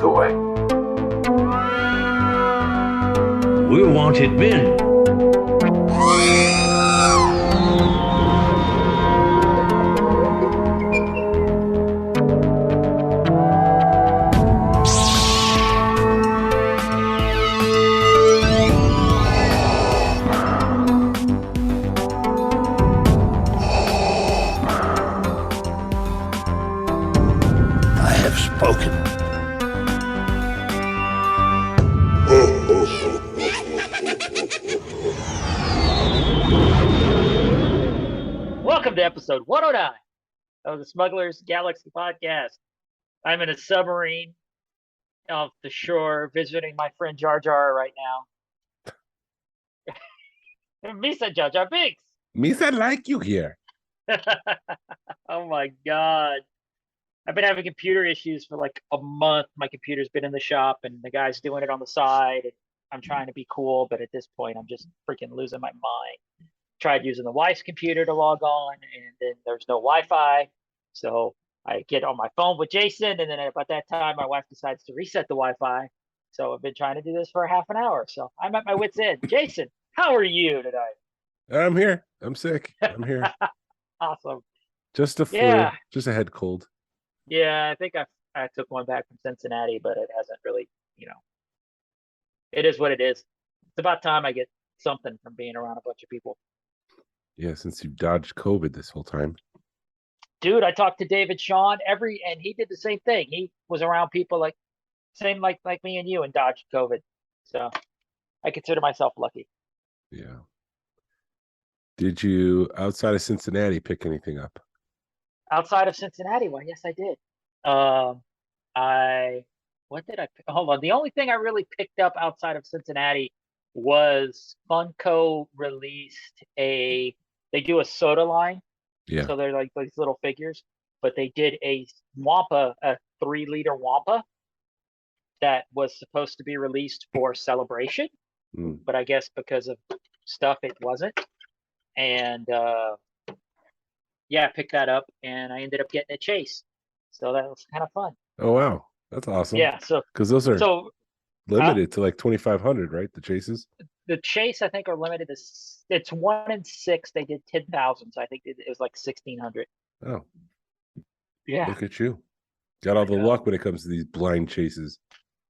the way. We're wanted men. I have spoken. Welcome to episode 109 of the Smugglers Galaxy podcast. I'm in a submarine off the shore visiting my friend Jar Jar right now. Misa Jar Jar Binks. Misa like you here. Oh my God. I've been having computer issues for like a month. My computer's been in the shop and the guy's doing it on the side. And I'm trying to be cool, but at this point, I'm just freaking losing my mind. Tried using the wife's computer to log on, and then there's no Wi-Fi. So I get on my phone with Jason, and then about that time, my wife decides to reset the Wi-Fi. So I've been trying to do this for half an hour. So I'm at my wit's end. Jason, how are you today? I'm here. I'm sick. I'm here. Awesome. Just a flu. Yeah. Just a head cold. Yeah, I think I took one back from Cincinnati, but it hasn't really, it is what it is. It's about time I get something from being around a bunch of people. Yeah, since you dodged COVID this whole time. Dude, I talked to David Sean and he did the same thing. He was around people like me and you and dodged COVID. So I consider myself lucky. Yeah. Did you, outside of Cincinnati, pick anything up? Outside of Cincinnati, well, yes, I did. What did I pick? Hold on. The only thing I really picked up outside of Cincinnati was Funko released they do a soda line. Yeah. So they're like these little figures, but they did a Wampa, a 3-liter Wampa that was supposed to be released for Celebration, but I guess because of stuff, it wasn't. And yeah, I picked that up, and I ended up getting a Chase. So that was kind of fun. Oh, wow. That's awesome. Yeah. So because those are so limited to like 2,500, right? The Chases. the Chase, I think, are limited to it's 1 in 6. They did 10,000, so I think it was like 1,600. Oh, yeah. Look at you. Got all the luck when it comes to these blind chases.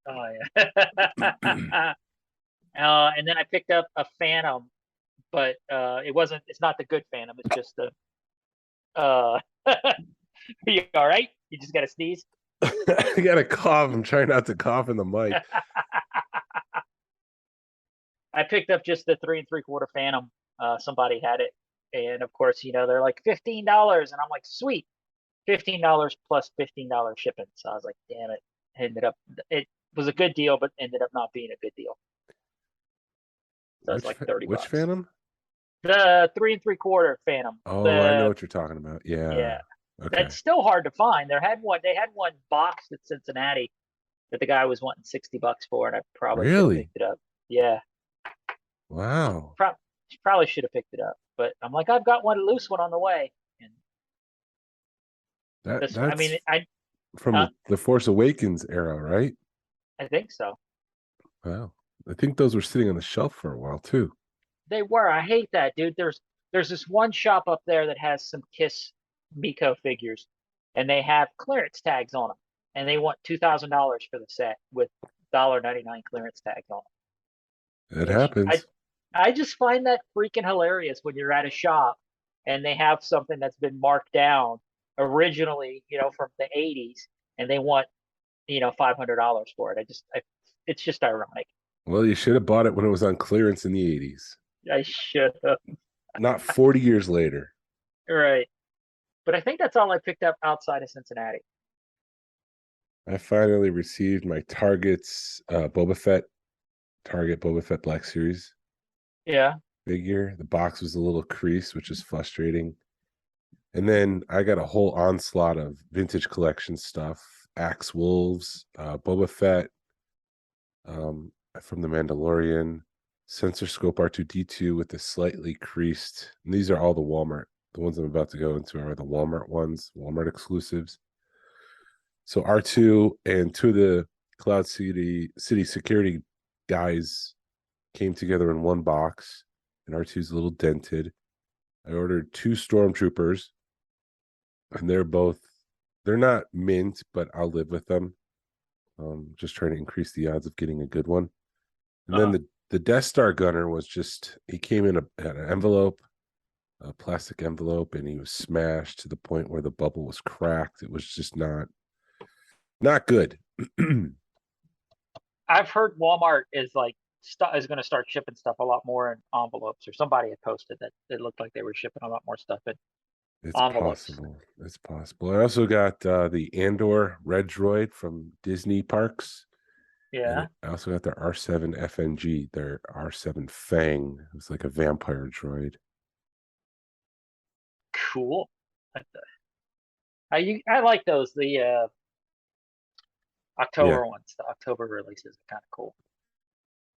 Oh yeah. And then I picked up a Phantom, but it's not the good Phantom. It's just the. Are you all right? You just got to sneeze. I got a cough. I'm trying not to cough in the mic. I picked up just the 3 3/4 Phantom. Somebody had it, and of course, they're like $15, and I'm like, sweet, $15 plus $15 shipping. So I was like, damn it! It was a good deal, but ended up not being a good deal. So it's like $30. Which Phantom? The 3 3/4 Phantom. Oh, I know what you're talking about. Yeah. Yeah. Okay. That's still hard to find. They had one boxed at Cincinnati that the guy was wanting $60 for, and I probably should have picked it up. Yeah. Wow. Probably should have picked it up, but I'm like, I've got one loose one on the way. And That's from the Force Awakens era, right? I think so. Wow. I think those were sitting on the shelf for a while too. They were. I hate that, dude. There's this one shop up there that has some Kiss Miko figures, and they have clearance tags on them, and they want $2,000 for the set with $1.99 clearance tags on them. It happens. I just find that freaking hilarious when you're at a shop and they have something that's been marked down originally, from the 80s, and they want, $500 for it. It's just ironic. Well, you should have bought it when it was on clearance in the 80s. I should have. Not 40 years later. Right. But I think that's all I picked up outside of Cincinnati. I finally received my Target's Boba Fett Black Series. Yeah. Figure. The box was a little creased, which is frustrating. And then I got a whole onslaught of vintage collection stuff. Axe Wolves, Boba Fett, from The Mandalorian, Sensor Scope R2-D2 with the slightly creased. And these are all the Walmart. The ones I'm about to go into are the Walmart ones, Walmart exclusives. So R2 and 2 of the Cloud City security guys came together in one box, and R2's a little dented. I ordered 2 stormtroopers, and they're not mint, but I'll live with them. Just trying to increase the odds of getting a good one. And then the Death Star gunner was he came in an envelope, a plastic envelope, and he was smashed to the point where the bubble was cracked. It was just not good. I've heard Walmart is like is going to start shipping stuff a lot more in envelopes, or somebody had posted that it looked like they were shipping a lot more stuff in envelopes. It's possible. I also got the Andor Red Droid from Disney Parks. Yeah. I also got their R7 FNG, their R7 Fang. It was like a vampire droid. Cool. I like those. The October ones, the October releases are kind of cool.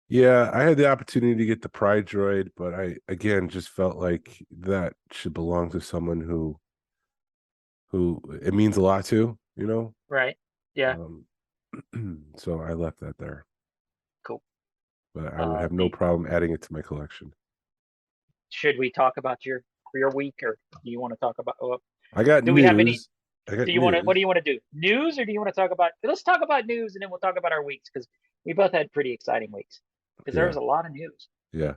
Yeah, I had the opportunity to get the Pride droid, but I again just felt like that should belong to someone who it means a lot to, you know? Right. Yeah. So I left that there. Cool. But I would have no problem adding it to my collection. Should we talk about your week, or do you want to talk about? I got do news. We have any? Do you want to? What do you want to do? News, or do you want to talk about? Let's talk about news, and then we'll talk about our weeks, because we both had pretty exciting weeks. Because there was a lot of news. Yeah.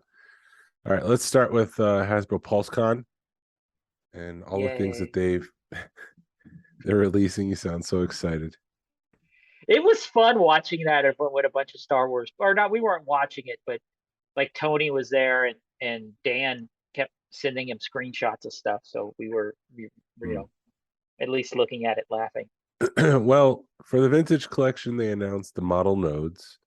All right. Let's start with Hasbro PulseCon and all the things that they're releasing. You sound so excited. It was fun watching that with a bunch of Star Wars, or not. We weren't watching it, but like Tony was there, and Dan kept sending him screenshots of stuff. So we were at least looking at it, laughing. Well, for the vintage collection, they announced the model nodes,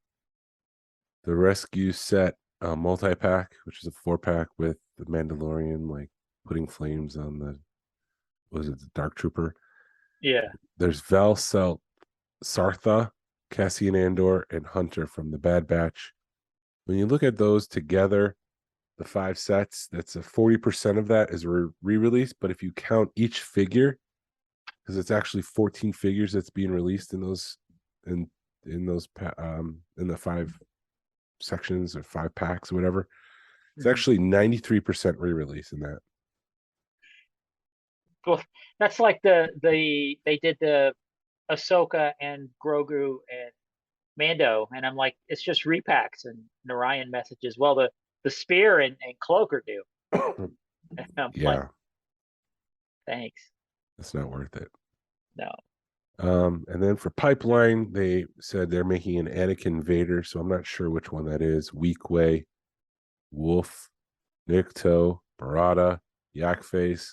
the Rescue Set multi-pack, which is a 4-pack with the Mandalorian, like putting flames on the Dark Trooper? Yeah. There's Val Sartha, Cassian Andor, and Hunter from the Bad Batch. When you look at those together, the 5 sets, that's a 40% of that is re-release. But if you count each figure, because it's actually 14 figures that's being released in those in the 5 sections or 5 packs or whatever, it's actually 93% re-release in that. Well, that's like they did the Ahsoka and Grogu and Mando, and I'm like, it's just repacks. And Narayan messages, well, the spear and cloak are due. And I'm like, thanks. It's not worth it. No. And then for Pipeline, they said they're making an Anakin Vader, so I'm not sure which one that is. Weekway, Wolf, Nikto, Barada, Yakface,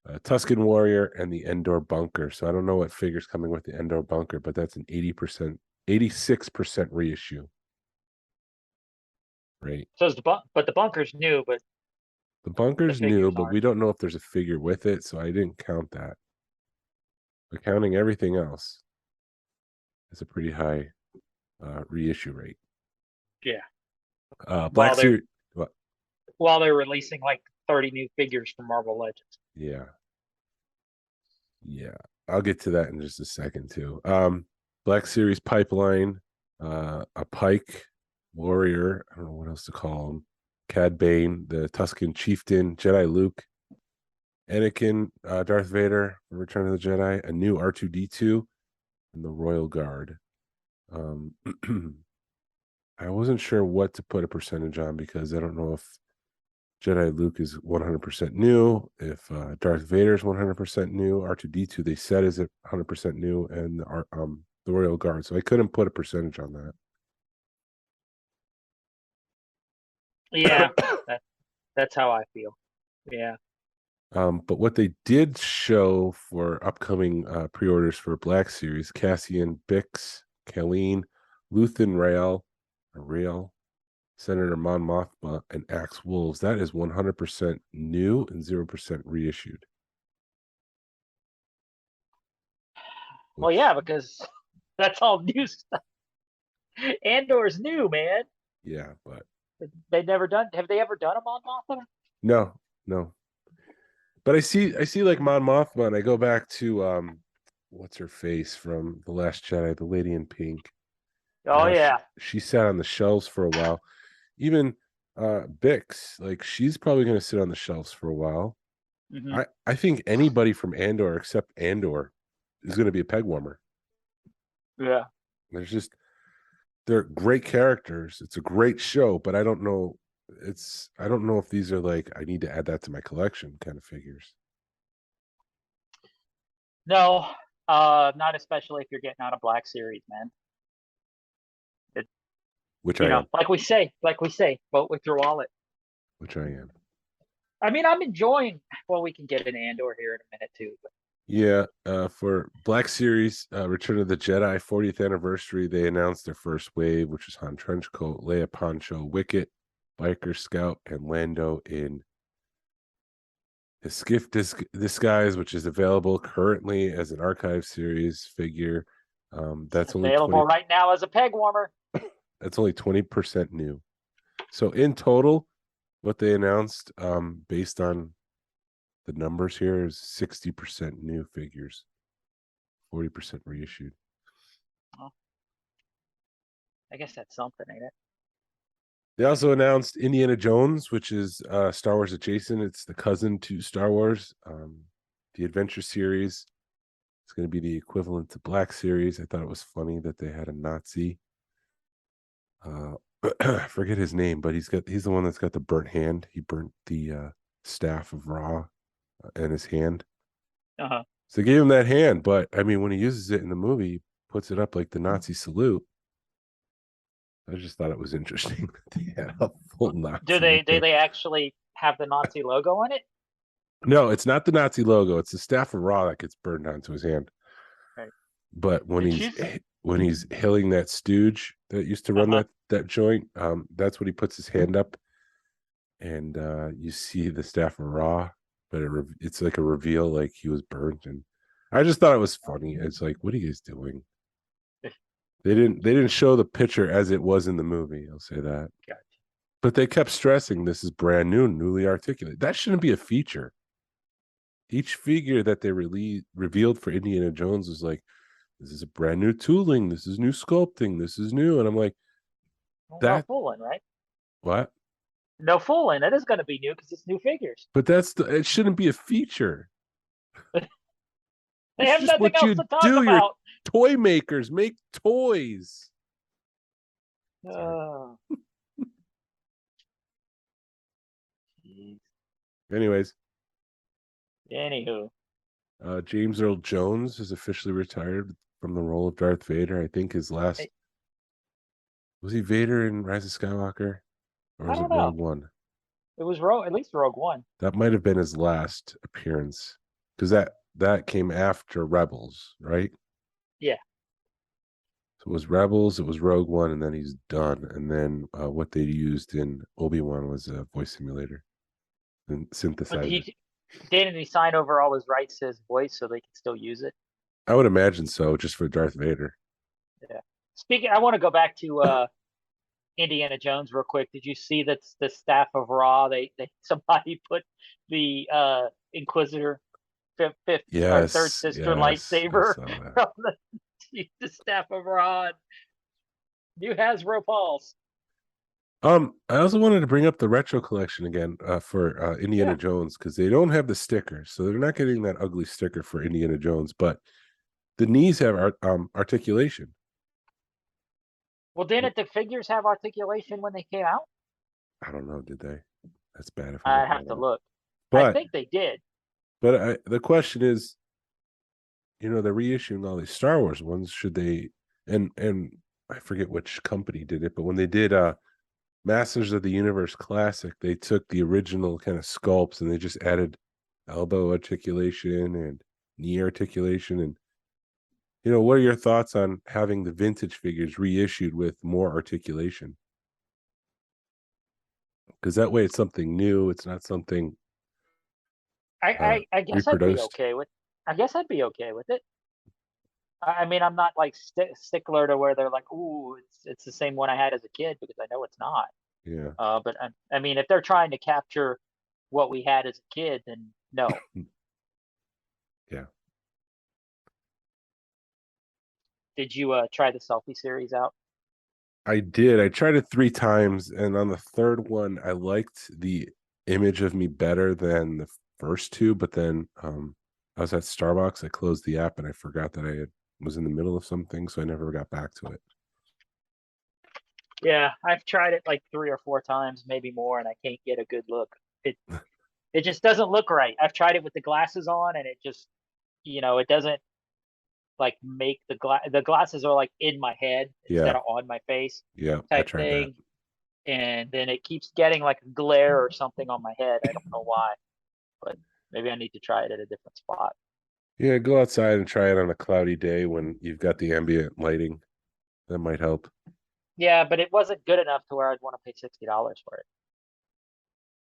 Tusken Warrior, and the Endor Bunker. So I don't know what figure's coming with the Endor Bunker, but that's an 86% reissue. Right. So but the bunker's new, but the bunker's new, but we don't know if there's a figure with it, so I didn't count that. But counting everything else, it's a pretty high reissue rate. Yeah. Black Series. While they're releasing like 30 new figures from Marvel Legends. Yeah. I'll get to that in just a second too. Black Series Pipeline, a Pike Warrior, I don't know what else to call him. Cad Bane, the Tusken Chieftain, Jedi Luke, Anakin, Darth Vader, Return of the Jedi, a new R2-D2, and the Royal Guard. I wasn't sure what to put a percentage on because I don't know if Jedi Luke is 100% new, if Darth Vader is 100% new, R2-D2 they said is 100% new, and the Royal Guard. So I couldn't put a percentage on that. Yeah, that's how I feel. Yeah. But what they did show for upcoming pre-orders for Black Series, Cassian Bix, Colleen, Luthen Rael, Senator Mon Mothma, and Axe Wolves, that is 100% new and 0% reissued. Well, yeah, because that's all new stuff. Andor's new, man. Yeah, but have they ever done a Mon Mothma? No. But I see like Mon Mothma, and I go back to what's her face from The Last Jedi, the lady in pink. Oh yeah. She sat on the shelves for a while. Even Bix, like she's probably going to sit on the shelves for a while. Hmm. I think anybody from Andor except Andor is going to be a peg warmer. Yeah. There's just they're great characters. It's a great show, but I don't know. I don't know if these are like I need to add that to my collection kind of figures. No, not especially if you're getting out of Black Series, man. It, Which I am. like we say, vote with your wallet. Which I am. I mean, I'm enjoying. Well, we can get an Andor here in a minute too. But Yeah, for Black Series, Return of the Jedi 40th anniversary, they announced their first wave, which is Han Trenchcoat, Leia Poncho, Wicket, Biker Scout, and Lando in his skiff disguise, which is available currently as an archive series figure. That's only available right now as a peg warmer. That's only 20% new. So in total, what they announced, based on the numbers here, is 60% new figures, 40% reissued. Well, I guess that's something, ain't it? They also announced Indiana Jones, which is Star Wars adjacent. It's the cousin to Star Wars. The Adventure series. It's going to be the equivalent to Black Series. I thought it was funny that they had a Nazi. I forget his name, but he's the one that's got the burnt hand. He burnt the staff of Ra in his hand. Uh-huh. So they gave him that hand, but I mean, when he uses it in the movie, he puts it up like the Nazi salute. I just thought it was interesting that they had a full Nazi. Do they actually have the Nazi logo on it? No, it's not the Nazi logo. It's the staff of Ra that gets burned onto his hand. Right. But when he's hilling that stooge that used to run that joint, that's when he puts his hand up, and you see the staff of Ra, but it's like a reveal, like he was burnt. And I just thought it was funny. It's like, what are you guys doing? They didn't show the picture as it was in the movie. I'll say that. Gotcha. But they kept stressing this is brand new, newly articulated. That shouldn't be a feature. Each figure that they revealed for Indiana Jones was like, this is a brand new tooling. This is new sculpting. This is new. And I'm like, no fooling, right? What? No fooling. That is going to be new because it's new figures. But it shouldn't be a feature. They have nothing else to talk about. You're toy makers make toys. Anyways. Anywho. James Earl Jones is officially retired from the role of Darth Vader. I think his last was he Vader in Rise of Skywalker, or was it Rogue One? It was at least Rogue One. That might have been his last appearance, because that came after Rebels, right? Yeah. So it was Rebels, it was Rogue One, and then he's done. And then what they used in Obi-Wan was a voice simulator and synthesizer. Didn't he sign over all his rights to his voice so they can still use it? I would imagine so, just for Darth Vader. Yeah. Speaking, I want to go back to Indiana Jones real quick. Did you see that the staff of Ra? They somebody put the Inquisitor third sister lightsaber from the staff of Ra. New Hasbro Pulse. I also wanted to bring up the retro collection again for Indiana Jones, because they don't have the sticker, so they're not getting that ugly sticker for Indiana Jones, but the knees have articulation. Well, didn't the figures have articulation when they came out? I don't know. Did they? That's bad. If I have to look. But I think they did. But the question is, they're reissuing all these Star Wars ones. Should they? And I forget which company did it, but when they did Masters of the Universe Classic, they took the original kind of sculpts and they just added elbow articulation and knee articulation. And what are your thoughts on having the vintage figures reissued with more articulation? Because that way it's something new. It's not something I guess I'd be reproduced. okay with. I guess I'd be okay with it. I mean, I'm not like stickler to where they're like, "Ooh, it's the same one I had as a kid," because I know it's not. Yeah. But I mean, if they're trying to capture what we had as a kid, then no. Yeah. Did you try the selfie series out? I did. I tried it 3 times, and on the third one, I liked the image of me better than the first two. But then, I was at Starbucks. I closed the app, and I forgot that was in the middle of something, so I never got back to it. Yeah, I've tried it like 3 or 4 times, maybe more, and I can't get a good look. It just doesn't look right. I've tried it with the glasses on, and it just, it doesn't like make the glasses are like in my head instead Yeah, of on my face yeah, I type tried that. thing. And then it keeps getting like a glare or something on my head. I don't know why, but maybe I need to try it at a different spot. Yeah, go outside and try it on a cloudy day when you've got the ambient lighting. That might help. Yeah, but it wasn't good enough to where I'd want to pay $60 for it,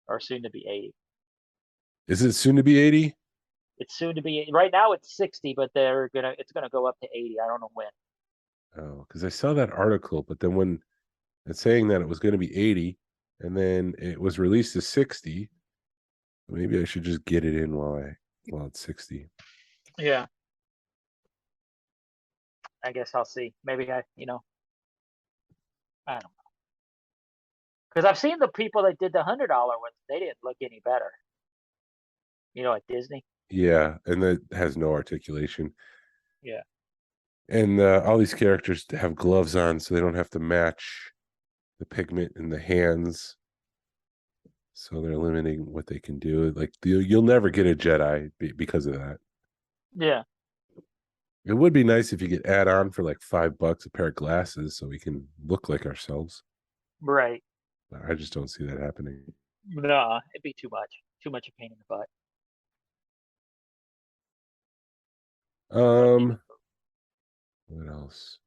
or soon to be 80. Is it soon to be 80? It's soon to be right now. It's 60, but it's gonna go up to 80. I don't know when. Oh, because I saw that article, but then when it's saying that it was going to be 80, and then it was released as 60, maybe I should just get it in while it's 60. Yeah, I guess I'll see. Maybe I don't know. Because I've seen the people that did the $100 ones. They didn't look any better. At Disney. Yeah, and that has no articulation. Yeah. And all these characters have gloves on, so they don't have to match the pigment in the hands. So they're limiting what they can do. Like you'll never get a Jedi because of that. Yeah. It would be nice if you could add on for like $5 a pair of glasses so we can look like ourselves. Right. But I just don't see that happening. No, it'd be too much. Too much a pain in the butt. But What else?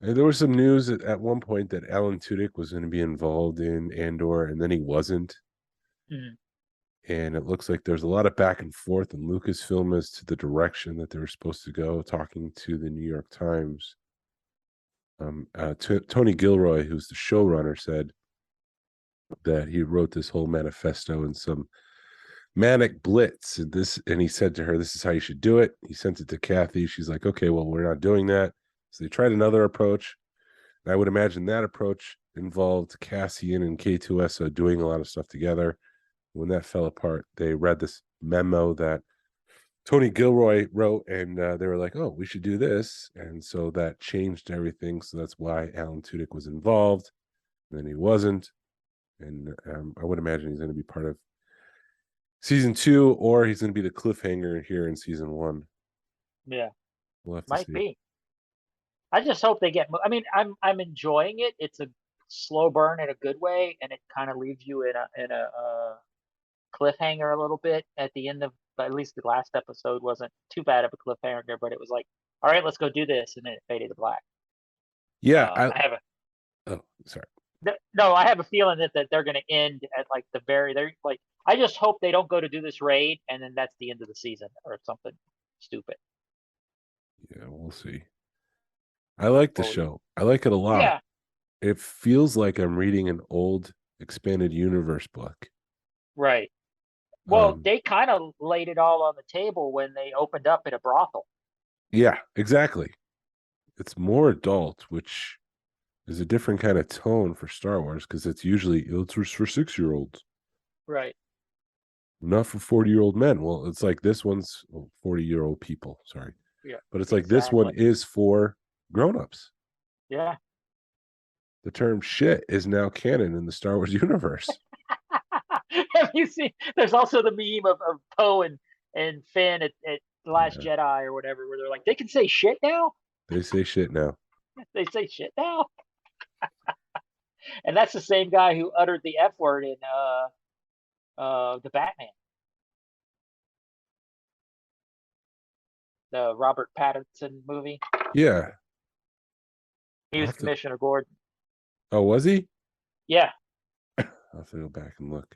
And there was some news at one point that Alan Tudyk was going to be involved in Andor, and then he wasn't. Mhm. And it looks like there's a lot of back and forth in Lucasfilm as to the direction that they were supposed to go. Talking to the New York Times, Tony Gilroy, who's the showrunner, said that he wrote this whole manifesto in some manic blitz, and he said to her, "This is how you should do it." He sent it to Kathy. She's like, "Okay, well, we're not doing that." So they tried another approach. And I would imagine that approach involved Cassian and K2SO doing a lot of stuff together. When that fell apart, they read this memo that Tony Gilroy wrote, and they were like, "Oh, we should do this," and so that changed everything. So that's why Alan Tudyk was involved, and then he wasn't. And I would imagine he's going to be part of season 2, or he's going to be the cliffhanger here in season 1. Yeah, We'll have to might see. be. I just hope they get. I mean, I'm enjoying it. It's a slow burn in a good way, and it kind of leaves you in a cliffhanger a little bit at the end of. But at least the last episode wasn't too bad of a cliffhanger, but it was like, all right, let's go do this, and then it faded to black. Yeah, I have a oh, sorry. no, I have a feeling that they're going to end at like they're like. I just hope they don't go to do this raid, and then that's the end of the season or something stupid. Yeah, we'll see. I like the Well, show. I like it a lot. yeah, It feels like I'm reading an old expanded universe book. right. Well, they kind of laid it all on the table when they opened up at a brothel. Yeah, exactly. It's more adult, which is a different kind of tone for Star Wars because it's for 6-year-olds, Right. not for 40-year-old men. Well, it's like this one's 40-year-old people. Sorry, Yeah. but it's like this one is for grown-ups. Yeah. The term "shit" is now canon in the Star Wars universe. Have you seen? There's also the meme of Poe and Finn at The Last Jedi or whatever, where they're like, they can say shit now. They say shit now. They say shit now. And that's the same guy who uttered the F word in the Batman, the Robert Pattinson movie. Yeah. He was Commissioner Gordon. Oh, was he? Yeah. I'll have to go back and look.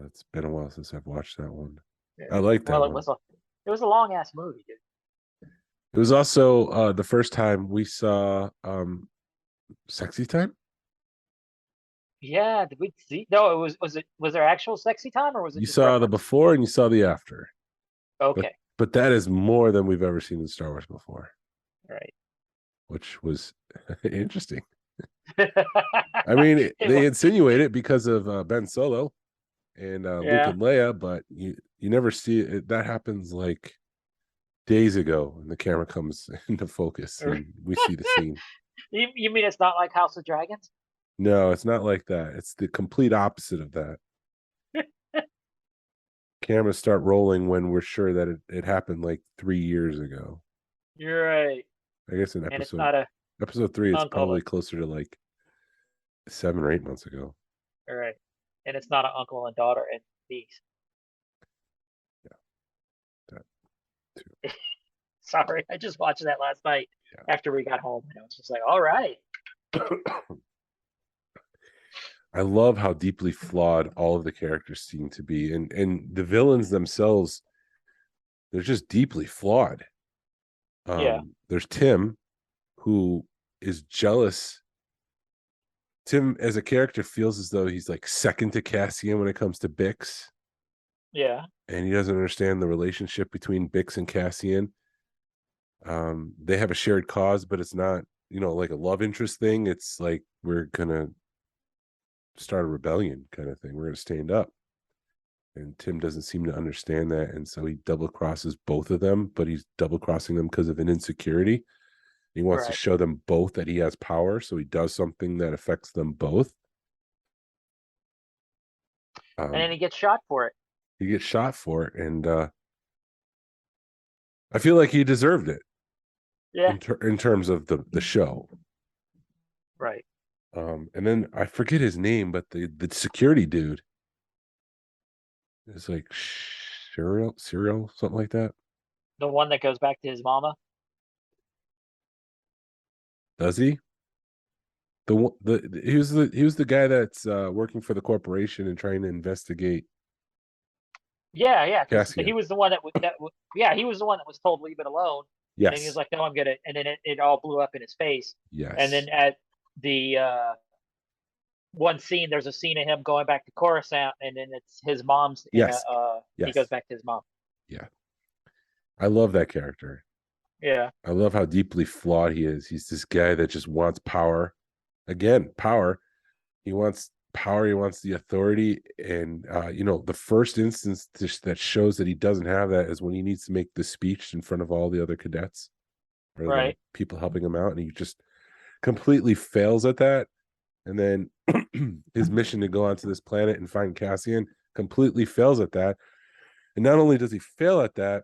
It's been a while since I've watched that one. Yeah. I like that one. It was a long ass movie, dude. It was also the first time we saw sexy time. Yeah, did we see? No, was there actual sexy time or was it? You just saw reference? the before and you saw the after. Okay. But that is more than we've ever seen in Star Wars before. Right. which was interesting. I mean, they was. insinuate it because of Ben Solo and Luke Yeah. and Leia, but you never see it. That happens like days ago, and the camera comes into focus, and we see the scene. You mean it's not like House of Dragons? No, it's not like that. It's the complete opposite of that. Cameras start rolling when we're sure that it happened like 3 years ago. You're right. I guess in And it's not episode 3, it's uncle. probably closer to like 7 or 8 months ago. All right. And it's not an uncle and daughter and niece. That too. Sorry, I just watched that last night after we got home, and I was just like, all right. I love how deeply flawed all of the characters seem to be, and the villains themselves, they're just deeply flawed. There's Tim, who is jealous. Tim, as a character, feels as though he's like second to Cassian when it comes to Bix. Yeah. And he doesn't understand the relationship between Bix and Cassian. They have a shared cause, but it's not, like a love interest thing. It's like, we're gonna start a rebellion kind of thing. We're gonna stand up. And Tim doesn't seem to understand that, and so he double crosses both of them, but he's double crossing them because of an insecurity. He wants to show them both that he has power, so he does something that affects them both. And then he gets shot for it. He gets shot for it, and I feel like he deserved it. Yeah. In terms of the show. Right. And then I forget his name, but the security dude is like Serial, something like that. The one that goes back to his mama. Does he? He was the guy that's working for the corporation and trying to investigate. Yeah. Cassian. He was the one he was the one that was told leave it alone. Yes. And then he was like, no, I'm gonna, and then it all blew up in his face. Yes. And then at the one scene, there's a scene of him going back to Coruscant, and then it's his mom's. Yes. He goes back to his mom. Yeah. I love that character. Yeah. I love how deeply flawed he is. He's this guy that just wants power. Again, power. He wants power. He wants the authority. And, the first instance that shows that he doesn't have that is when he needs to make the speech in front of all the other cadets. Or the people helping him out. And he just completely fails at that. And then his mission to go onto this planet and find Cassian completely fails at that. And not only does he fail at that,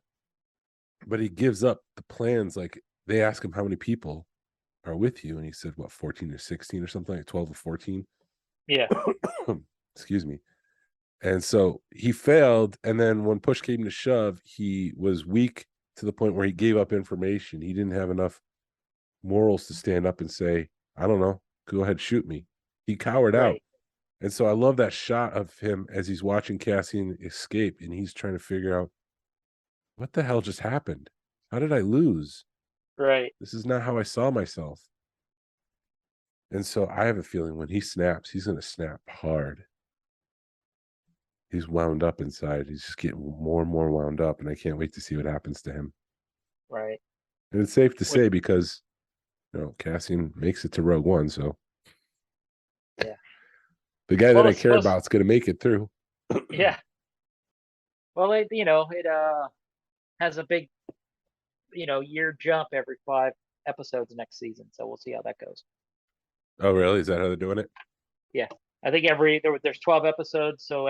but he gives up the plans. Like, they ask him how many people are with you, and he said, 14 or 16 or something, like 12 or 14. Yeah. Excuse me. And so he failed, and then when push came to shove, he was weak to the point where he gave up information. He didn't have enough morals to stand up and say, I don't know, go ahead, shoot me. He cowered out. And so I love that shot of him as he's watching Cassian escape, and he's trying to figure out, what the hell just happened? How did I lose? Right. This is not how I saw myself. And so I have a feeling when he snaps, he's going to snap hard. He's wound up inside. He's just getting more and more wound up, and I can't wait to see what happens to him. Right. And it's safe to say because, Cassian makes it to Rogue One, so yeah, the guy that I care about is going to make it through. Yeah. Well, it has a big, year jump every 5 episodes next season, so we'll see how that goes. Oh, really? Is that how they're doing it? Yeah, I think there's 12 episodes, so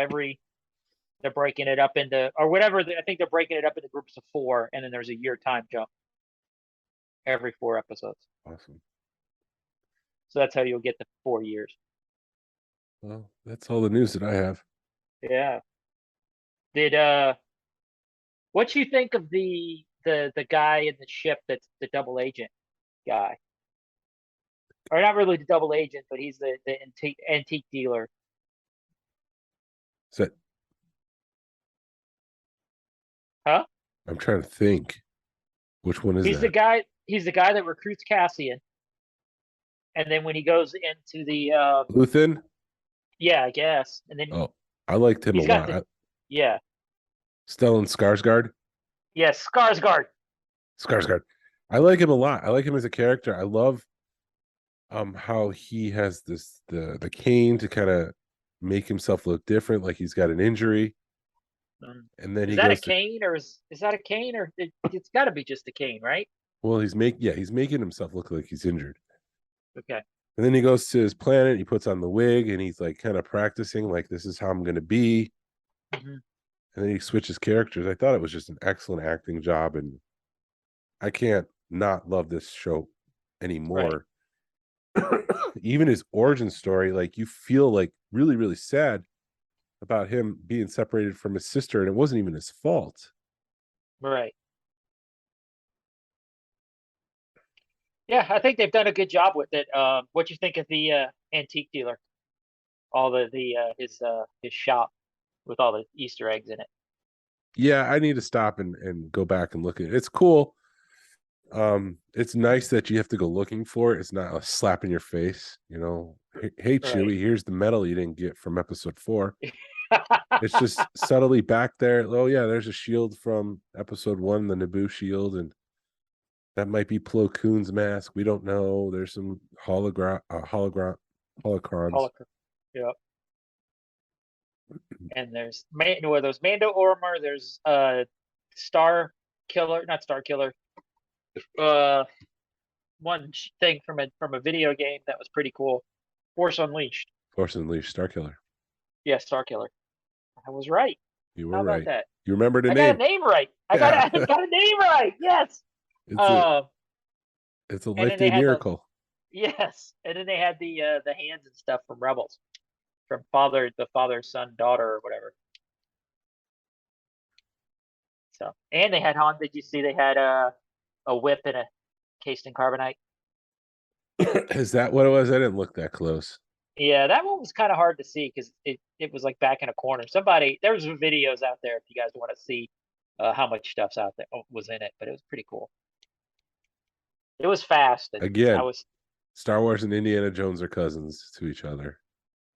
they're breaking it up into, or whatever. I think they're breaking it up into groups of 4, and then there's a year time jump every 4 episodes. Awesome. So that's how you'll get the 4 years. Well, that's all the news that I have. Yeah. What you think of the guy in the ship that's the double agent guy? Or not really the double agent, but he's the antique dealer. Is that? Huh? I'm trying to think. Which one is that? He's the guy that recruits Cassian. And then when he goes into the Luthen? Yeah, I guess. And then I liked him a lot. Yeah. Stellan Skarsgård? Yes, Skarsgård. Skarsgård. I like him a lot. I like him as a character. I love how he has the cane to kind of make himself look different, like he's got an injury, and then Is he that a goes to cane or is that a cane or it's got to be just a cane, right? well, he's making himself look like he's injured. Okay. And then he goes to his planet, he puts on the wig, and he's like kind of practicing, like, this is how I'm gonna be. Mhm. And then he switches characters. I thought it was just an excellent acting job, and I can't not love this show Right. anymore. Even his origin story, like, you feel like really, really sad about him being separated from his sister, and it wasn't even his fault. Right. Yeah, I think they've done a good job with it. What you think of the antique dealer? All the his shop with all the Easter eggs in it. Yeah, I need to stop and go back and look at it. It's cool. It's nice that you have to go looking for it. It's not a slap in your face, you know. Hey, Right. Chewie, here's the medal you didn't get from episode 4. It's just subtly back there. Oh yeah, there's a shield from episode 1, the Naboo shield, and that might be Plo Koon's mask. We don't know. There's some holocrons. Holocaust. Yeah. And there's there's Mando Ormer, there's Star Killer, not Star Killer. Uh one thing from a video game that was pretty cool. Force Unleashed. Force Unleashed, Star Killer. Yeah, Star Killer. I was right. You How were about right. that? You remember the I got a name. name right. I Yeah. got a name right. Yes. it's a Um it's a and life then they day had miracle. yes, and then they had the hands and stuff from Rebels, from the father, son, daughter, or whatever. So, and they had Han. Did you see they had a whip and a cased in carbonite? Is that what it was? I didn't look that close. Yeah, that one was kind of hard to see because it was like back in a corner. There's videos out there if you guys want to see how much stuff's out there was in it, but it was pretty cool. It was fast, and I Again, was Star Wars and Indiana Jones are cousins to each other.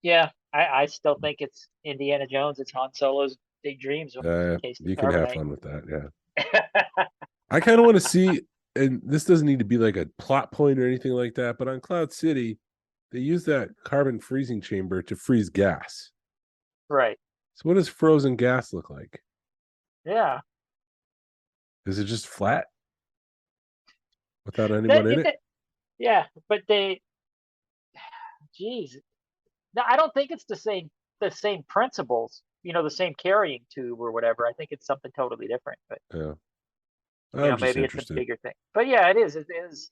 yeah. I still think it's Indiana Jones. It's Han Solo's big dreams when he's encased in You can have carbonite. fun with that. Yeah. I kind of want to see, and this doesn't need to be like a plot point or anything like that, but on Cloud City, they use that carbon freezing chamber to freeze gas. Right. So what does frozen gas look like? Yeah. Is it just flat without anyone in it? Yeah, but geez, no, I don't think it's the same principles. The same carrying tube or whatever. I think it's something totally different. But Yeah. I'm just maybe it's a interested. bigger thing. But yeah, it is. It is.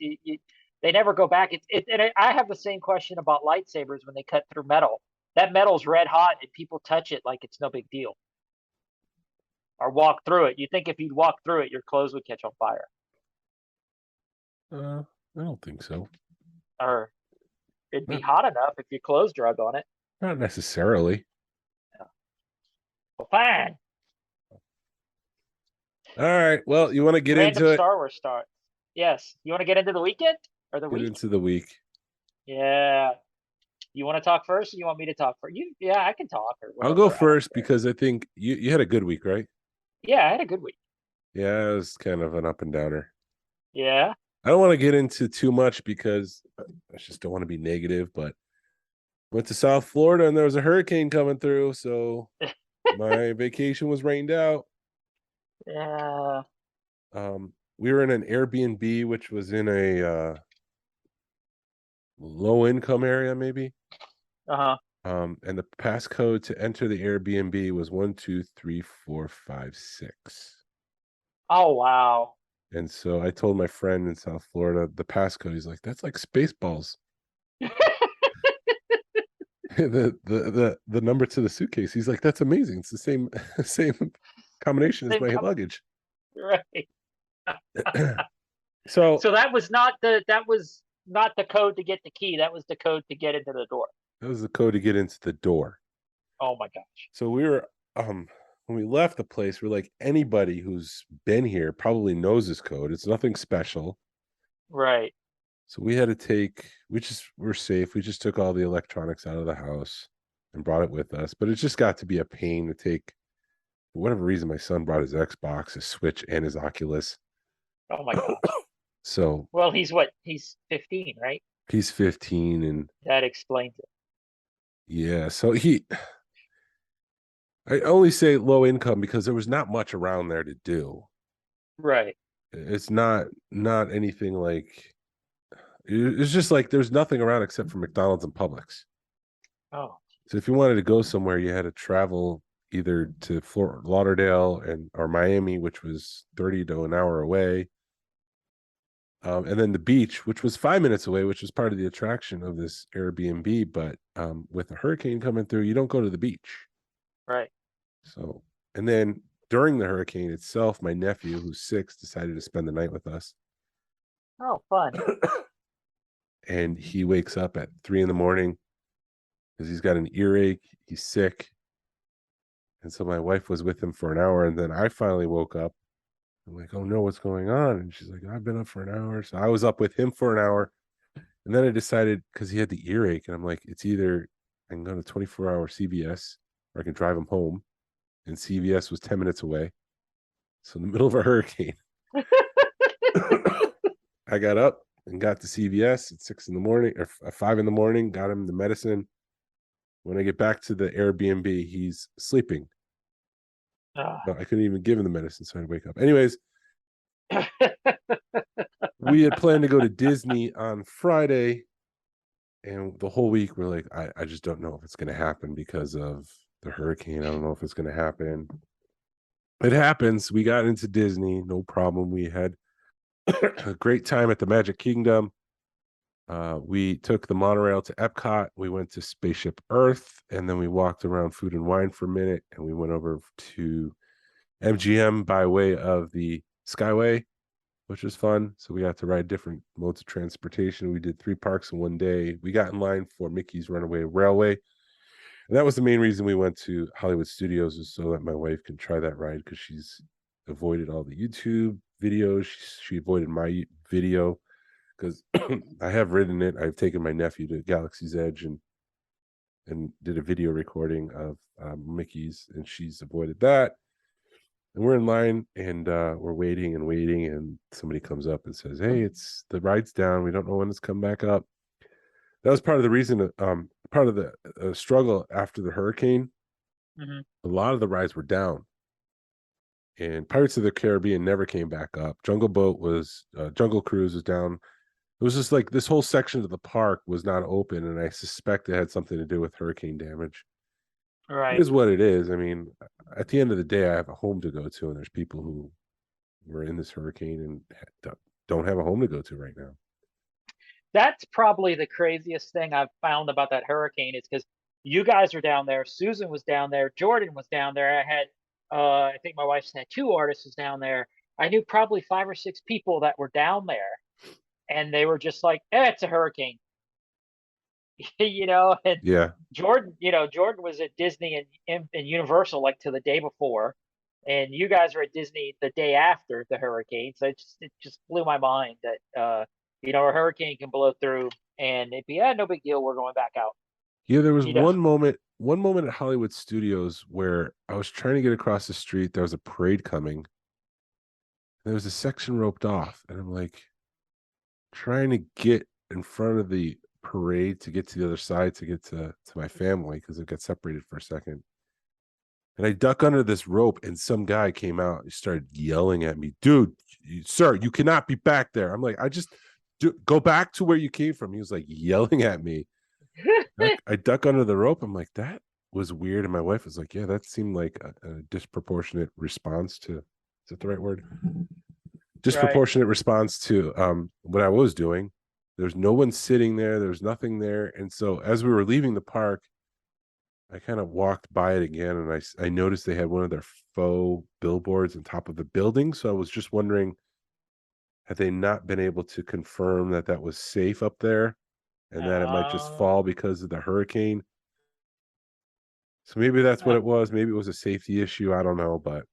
They never go back. I have the same question about lightsabers when they cut through metal. That metal's red hot, and people touch it like it's no big deal, or walk through it. You think if you walk through it, your clothes would catch on fire, I don't think so. or it'd be Not, hot enough if your clothes drug on it. not necessarily. Well, fine. All right. Well, you want to get Random into it? Star Wars start. Yes. You want to get into the weekend or the Get week? into the week. Yeah. You want to talk first, or you want me to talk first? Yeah, I can talk or I'll whatever. go first because I think you had a good week, right? Yeah, I had a good week. Yeah, it was kind of an up and downer. Yeah. I don't want to get into too much because I just don't want to be negative, but went to South Florida and there was a hurricane coming through, so my vacation was rained out. Yeah. We were in an Airbnb, which was in a low income area, maybe. Uh-huh. And the passcode to enter the Airbnb was 123456. Oh wow. And so I told my friend in South Florida the passcode. He's like, "That's like Spaceballs." the number to the suitcase. He's like, "That's amazing. It's the same combination as my luggage." Right. So that was not the code to get the key. That was the code to get into the door. that was the code to get into the door. Oh my gosh. So we were when we left the place, we're like, anybody who's been here probably knows this code. It's nothing special. Right. So we had to we're safe. We just took all the electronics out of the house and brought it with us. But it just got to be a pain to take. For whatever reason, my son brought his Xbox, his Switch, and his Oculus. Oh my gosh. So Well, he's what? He's 15, right? he's 15, and That explains it. yeah, so I only say low income because there was not much around there to do. Right. It's not anything like, it's just like there's nothing around except for McDonald's and Publix. Oh, So if you wanted to go somewhere, you had to travel either to Fort Lauderdale or Miami, which was 30 to an hour away. And then the beach, which was 5 minutes away, which was part of the attraction of this Airbnb. But with a hurricane coming through, you don't go to the beach. right. So, and then during the hurricane itself, my nephew, who's 6, decided to spend the night with us. Oh, fun. And he wakes up at 3 a.m. because he's got an earache. He's sick. And so my wife was with him for an hour. And then I finally woke up. I'm like, oh no, what's going on? And she's like, I've been up for an hour. So I was up with him for an hour. And then I decided, because he had the earache, and I'm like, it's either I can go to 24-hour CVS or I can drive him home. And CVS was 10 minutes away. So in the middle of a hurricane, I got up and got to CVS at 6 a.m. or 5 a.m, got him the medicine. When I get back to the Airbnb, he's sleeping. Ah. I couldn't even give him the medicine, so I had to wake up. Anyways, we had planned to go to Disney on Friday, and the whole week we're like, I just don't know if it's going to happen because of the hurricane. I don't know if it's going to happen. It happens. We got into Disney, no problem. We had a great time at the Magic Kingdom. We took the monorail to Epcot. We went to Spaceship Earth, and then we walked around Food and Wine for a minute, and we went over to MGM by way of the Skyway, which was fun. So we got to ride different modes of transportation. We did 3 parks in one day. We got in line for Mickey's Runaway Railway. And that was the main reason we went to Hollywood Studios, is so that my wife can try that ride, because she's avoided all the YouTube videos. She avoided my video because I have ridden it. I've taken my nephew to Galaxy's Edge and did a video recording of Mickey's, and she's avoided that. And we're in line, and we're waiting and waiting, and somebody comes up and says, hey, it's the ride's down. We don't know when it's come back up. That was part of the reason, part of the struggle after the hurricane. Mhm. A lot of the rides were down, and Pirates of the Caribbean never came back up. Jungle Cruise was down. It was just like this whole section of the park was not open, and I suspect it had something to do with hurricane damage. It Right. is what it is. I mean, at the end of the day, I have a home to go to, and there's people who were in this hurricane and don't have a home to go to right now. That's probably the craziest thing I've found about that hurricane, is because you guys were down there, Susan was down there, Jordan was down there. I had, I think my wife's had 2 artists was down there. I knew probably 5 or 6 people that were down there, and they were just like, it's a hurricane. And Yeah. Jordan was at Disney and Universal like to the day before, and you guys were at Disney the day after the hurricane. So it just blew my mind that a hurricane can blow through and it'd be no big deal. We're going back out. Yeah, there was You know, one moment at Hollywood Studios where I was trying to get across the street. There was a parade coming. There was a section roped off, and I'm like trying to get in front of the parade to get to the other side to get to my family, because it got separated for a second. And I duck under this rope, and some guy came out and started yelling at me, dude, sir, you cannot be back there. I'm like, go back to where you came from. He was like yelling at me. I duck under the rope. I'm like, that was weird. And my wife was like, yeah, that seemed like a disproportionate response to, is that the right word? Disproportionate response to what I was doing. There's no one sitting there. There's nothing there. And so as we were leaving the park, I kind of walked by it again, and I noticed they had one of their faux billboards on top of the building. So I was just wondering, had they not been able to confirm that that was safe up there, and that it might just fall because of the hurricane? So maybe that's what it was. Maybe it was a safety issue. I don't know, but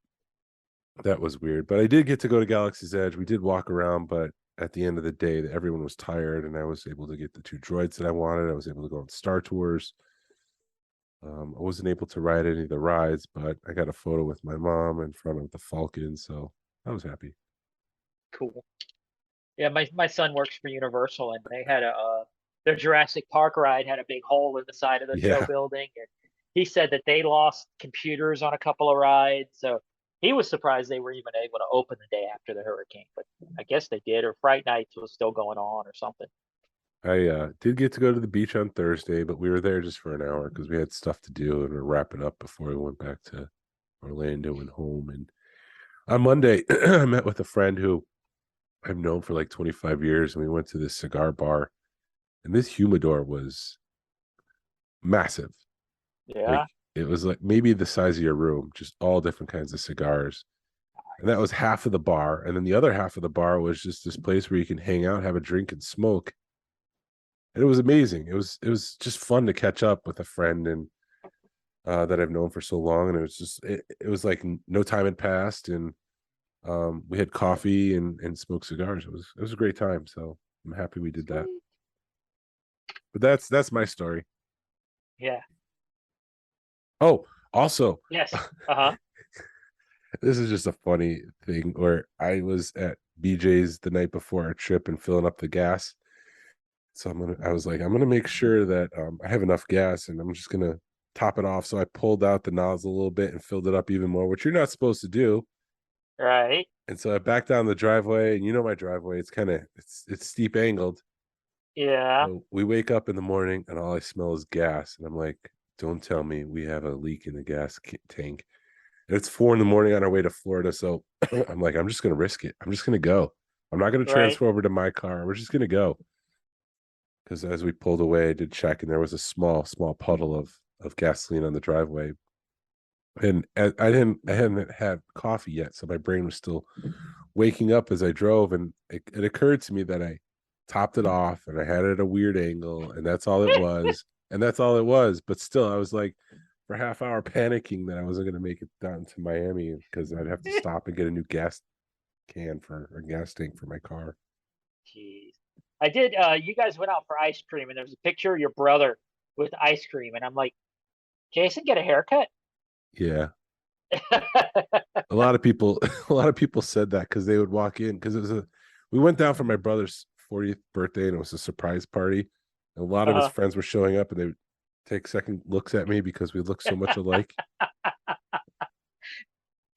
that was weird. But I did get to go to Galaxy's Edge. We did walk around, but at the end of the day, everyone was tired, and I was able to get the 2 droids that I wanted. I was able to go on Star Tours. I wasn't able to ride any of the rides, but I got a photo with my mom in front of the Falcon, so I was happy. cool. Yeah, my son works for Universal, and they had their Jurassic Park ride had a big hole in the side of the show Yeah. building, and he said that they lost computers on a couple of rides, so he was surprised they were even able to open the day after the hurricane, but I guess they did, or Fright Nights was still going on or something. I did get to go to the beach on Thursday, but we were there just for an hour because we had stuff to do and we're wrapping up before we went back to Orlando and home. And on Monday, I met with a friend who I've known for like 25 years, and we went to this cigar bar, and this humidor was massive. Like Yeah. it was like maybe the size of your room, just all different kinds of cigars. And that was half of the bar. And then the other half of the bar was just this place where you can hang out, have a drink, and smoke. And it was amazing. It was just fun to catch up with a friend and that I've known for so long. And it was just it was like no time had passed, and we had coffee and smoked cigars. It was a great time. So I'm happy we did that. Sweet. But that's my story. Yeah. Oh, also, Yes. Uh-huh. this is just a funny thing where I was at BJ's the night before our trip and filling up the gas. So I was like, I'm gonna make sure that I have enough gas, and I'm just gonna top it off. So I pulled out the nozzle a little bit and filled it up even more, which you're not supposed to do. Right. And so I backed down the driveway, and you know my driveway, it's steep angled. Yeah. So we wake up in the morning and all I smell is gas. And I'm like, don't tell me we have a leak in the tank. And it's 4 a.m. on our way to Florida. So I'm like, I'm just going to risk it. I'm just going to go. I'm not going to Right. transfer over to my car. We're just going to go. Because as we pulled away, I did check, and there was a small puddle of gasoline on the driveway. And I hadn't had coffee yet. So my brain was still waking up as I drove. And it occurred to me that I topped it off and I had it at a weird angle, and that's all it was. And that's all it was. But still, I was like for a half hour panicking that I wasn't going to make it down to Miami because I'd have to stop and get a new gas tank for my car. Jeez. I did you guys went out for ice cream and there was a picture of your brother with ice cream and I'm like, Jason, get a haircut? Yeah. A lot of people a lot of people said that because they would walk in because we went down for my brother's 40th birthday, and it was a surprise party. And a lot of his uh, friends were showing up, and they would take second looks at me because we look so much alike.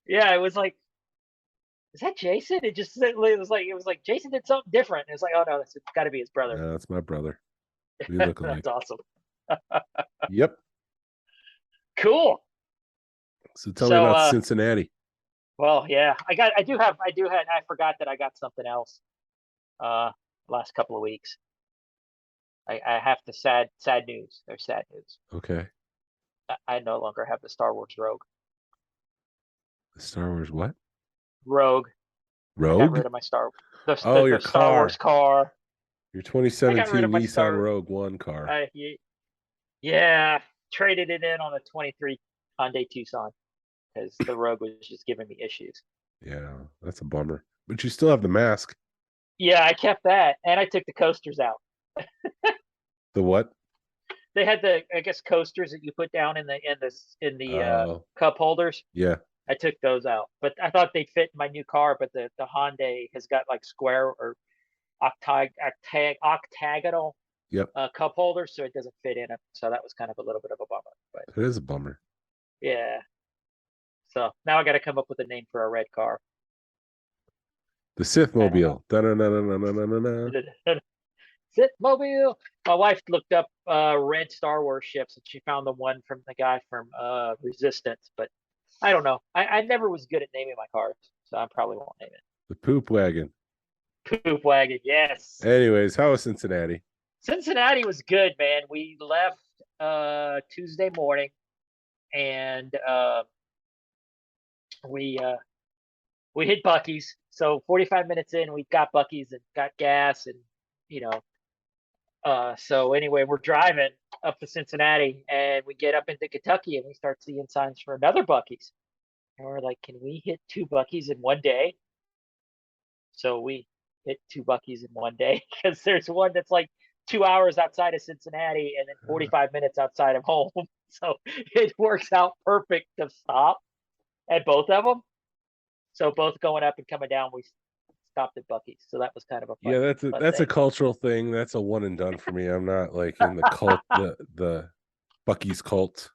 yeah, it was like, is that Jason? It was like Jason did something different. It was like, oh no, it's got to be his brother. Yeah, that's my brother. We look alike. That's awesome. Yep. Cool. So tell me So about Cincinnati. well, yeah, I forgot that I got something else uh last couple of weeks. I have to sad news. There's sad news. Okay. I no longer have the Star Wars Rogue. The Star Wars what? Rogue. I got Rogue? rid of my Star the Oh, your the Star Wars car. Your I got rid 2017 of my Nissan Star. Rogue One car. Yeah, traded it in on a 23 Hyundai Tucson because the Rogue was just giving me issues. Yeah, that's a bummer. But you still have the mask. Yeah, I kept that, and I took the coasters out. The what? They had I guess coasters that you put down in the Oh, cup holders. yeah. I took those out, but I thought they'd fit in my new car. But the Hyundai has got like square or octagonal Yep. cup holders, so it doesn't fit in it. So that was kind of a little bit of a bummer. But It is a bummer. yeah, so now I got to come up with a name for a red car. The Sith I don't Mobile. Da-na-na-na-na-na-na-na. know. Sit mobile. My wife looked up red Star Wars ships and she found the one from the guy from Resistance, but I don't know. I never was good at naming my cars, so I probably won't name The Poop Wagon. it. Poop wagon, yes. Anyways, how was Cincinnati? Cincinnati was good, man. We left Tuesday morning and we hit Bucky's. So 45 minutes in, we got Bucky's and got gas and you know so anyway, we're driving up to Cincinnati and we get up into Kentucky and we start seeing signs for another Bucky's. And we're like, can we hit 2 Bucky's in one day? So we hit 2 Bucky's in one day because there's one that's like 2 hours outside of Cincinnati and then 45 minutes outside of home. So it works out perfect to stop at both of them. So both going up and coming down, we stopped at Bucky's, so that was kind of a fun. Yeah, fun that's a thing. cultural thing. That's a one and done for me. I'm not like in the cult, the Bucky's cult.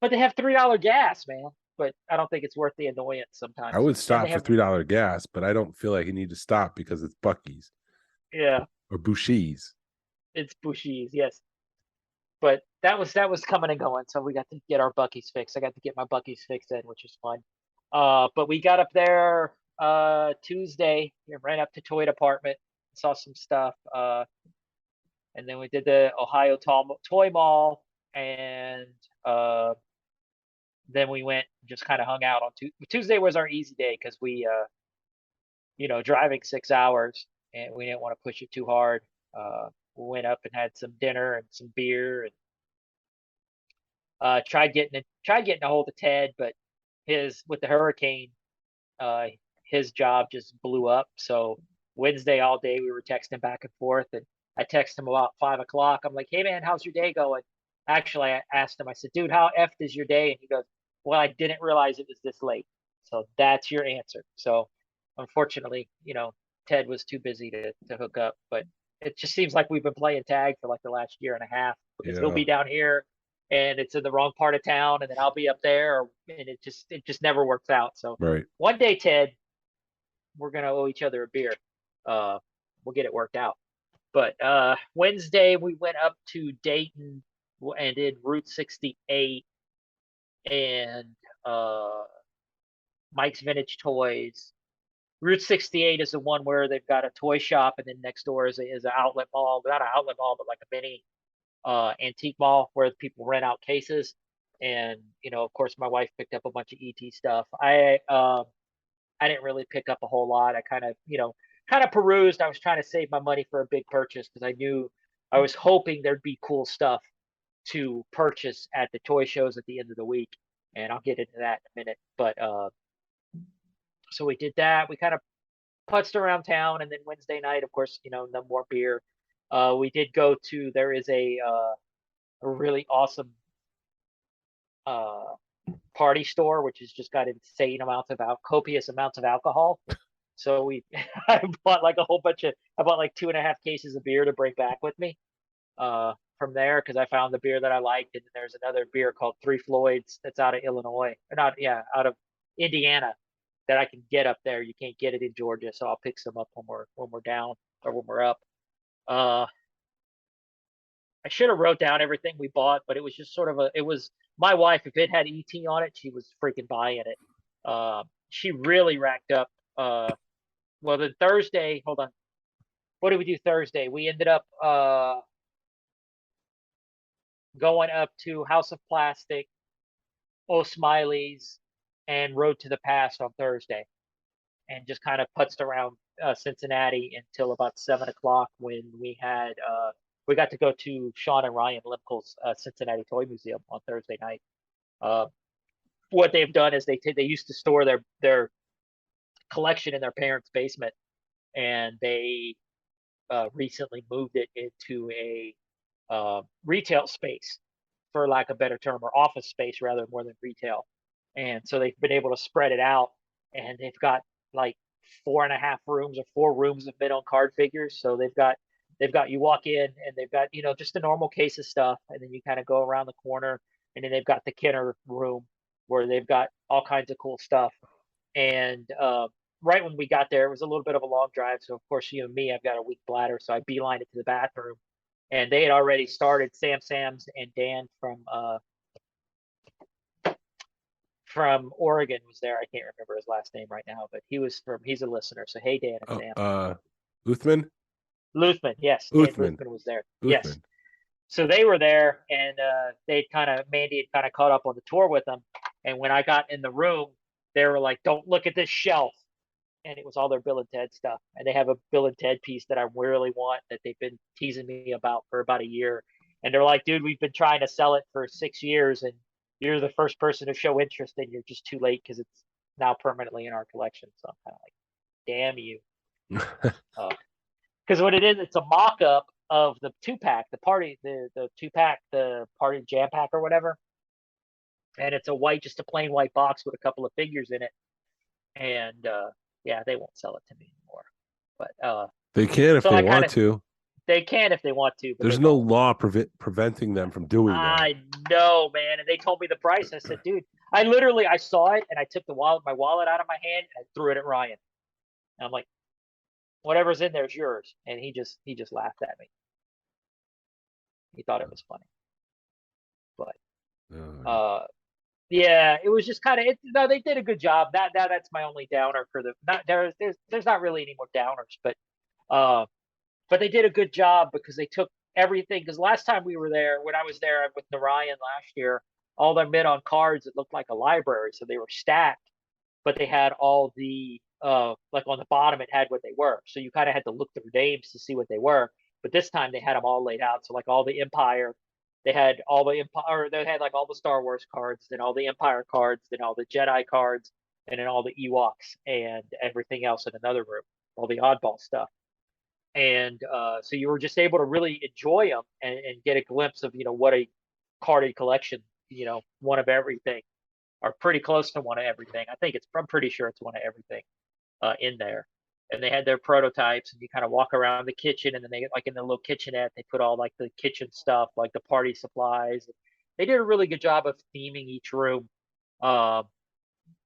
But they have $3 gas, man. But I don't think it's worth the annoyance I sometimes. would And stop they for have, $3 gas, but I don't feel like you need to stop because it's Bucky's yeah, or Bouchie's. it's Bushies, yes. But that was coming and going, so we got to get our Bucky's fixed. I got to get my Bucky's fixed in, which was fun. But we got up there Tuesday, ran up to Toy Department, saw some stuff, and then we did the Ohio Toy Mall, and then we went and just kind of hung out on Tuesday was our easy day because we driving 6 hours and we didn't want to push it too hard. We went up and had some dinner and some beer and tried getting a hold of Ted, but his with the hurricane, uh, his job just blew up. So Wednesday all day we were texting back and forth, and I texted him about 5 o'clock. I'm like, "Hey man, how's your day going?" Actually, I asked him. I said, "Dude, how effed is your day?" And he goes, "Well, I didn't realize it was this late." So that's your answer. So unfortunately, Ted was too busy to hook up, but it just seems like we've been playing tag for like the last year and a half because he'll Yeah, be down here and it's in the wrong part of town, and then I'll be up there, and it just never works out. So right. one day, Ted, we're gonna owe each other a beer. Uh, we'll get it worked out. But Wednesday we went up to Dayton and did Route 68 and Mike's Vintage Toys. Route 68 is the one where they've got a toy shop, and then next door is an outlet mall, not an outlet mall, but like a mini antique mall where people rent out cases. And of course, my wife picked up a bunch of ET stuff. I didn't really pick up a whole lot. I kind of perused. I was trying to save my money for a big purchase because I was hoping there'd be cool stuff to purchase at the toy shows at the end of the week, and I'll get into that in a minute. But so we did that. We kind of putzed around town, and then Wednesday night, of course, no more beer. We did go to there is a really awesome uh party store which has just got insane amounts of copious amounts of alcohol. So I bought like I bought like 2.5 cases of beer to bring back with me from there because I found the beer that I liked, and then there's another beer called Three Floyds that's out of Illinois, or not, yeah, out of Indiana, that I can get up there. You can't get it in Georgia, so I'll pick some up when we're down or when we're up. Uh, I should have wrote down everything we bought, but it was just sort of it was my wife. If it had ET on it, she was freaking buying it. She really racked up. Well, then Thursday, hold on. What did we do Thursday? We ended up going up to House of Plastic, O'Smiley's, and Road to the Past on Thursday, and just kind of putzed around Cincinnati until about 7 o'clock when we got to go to Sean and Ryan Limkel's Cincinnati Toy Museum on Thursday night. What they've done is they used to store their collection in their parents' basement, and they recently moved it into a retail space, for lack of a better term, or office space rather, more than retail. And so they've been able to spread it out, and they've got like 4.5 rooms or 4 rooms of mid-on card figures. So they've got you walk in and they've got just a normal case of stuff, and then you kind of go around the corner, and then they've got the Kenner room where they've got all kinds of cool stuff. And right when we got there, it was a little bit of a long drive, so of course, me, I've got a weak bladder, so I beelined it to the bathroom, and they had already started. Sam's and Dan from Oregon was there. I can't remember his last name right now, but he's a listener. So hey, Dan and Sam. Uthman. Luthman, yes, Dan Uthman. Luthman was there. Uthman. Yes. So they were there, and Mandy had kind of caught up on the tour with them. And when I got in the room, they were like, "Don't look at this shelf," and it was all their Bill and Ted stuff. And they have a Bill and Ted piece that I really want that they've been teasing me about for about a year. And they're like, "Dude, we've been trying to sell it for 6 years, and you're the first person to show interest, and you're just too late because it's now permanently in our collection." So I'm kind of like, "Damn you!" Because what it is, it's a mock-up of the 2-pack, the 2-pack, the party jam pack or whatever, and it's just a plain white box with a couple of figures in it, and yeah, they won't sell it to me anymore. But They can if so they I want kind of to. they can if they want to, but There's they no won't. law preventing them from doing that. I know, man. And they told me the price. I said, dude, I saw it and I took my wallet out of my hand and I threw it at Ryan. And I'm like, whatever's in there is yours. And he just laughed at me. He thought it was funny. But Oh, yeah, it was just kind of no, they did a good job. That's my only downer for the not there's not really any more downers, uh but they did a good job because they took everything. Because last time we were there, when I was there with Narayan last year, all their men on cards, it looked like a library. So they were stacked, but they had all the like on the bottom it had what they were. So you kind of had to look through names to see what they were. But this time they had them all laid out. So like all the Empire, they had all the Empire, they had like all the Star Wars cards, then all the Empire cards, then all the Jedi cards, and then all the Ewoks and everything else in another room, all the oddball stuff. And so you were just able to really enjoy them and get a glimpse of what a carded collection, one of everything, or pretty close to one of everything. I'm pretty sure it's one of everything in there. And they had their prototypes, and you kind of walk around the kitchen, and then they like in the little kitchenette, they put all like the kitchen stuff, like the party supplies. They did a really good job of theming each room. Um,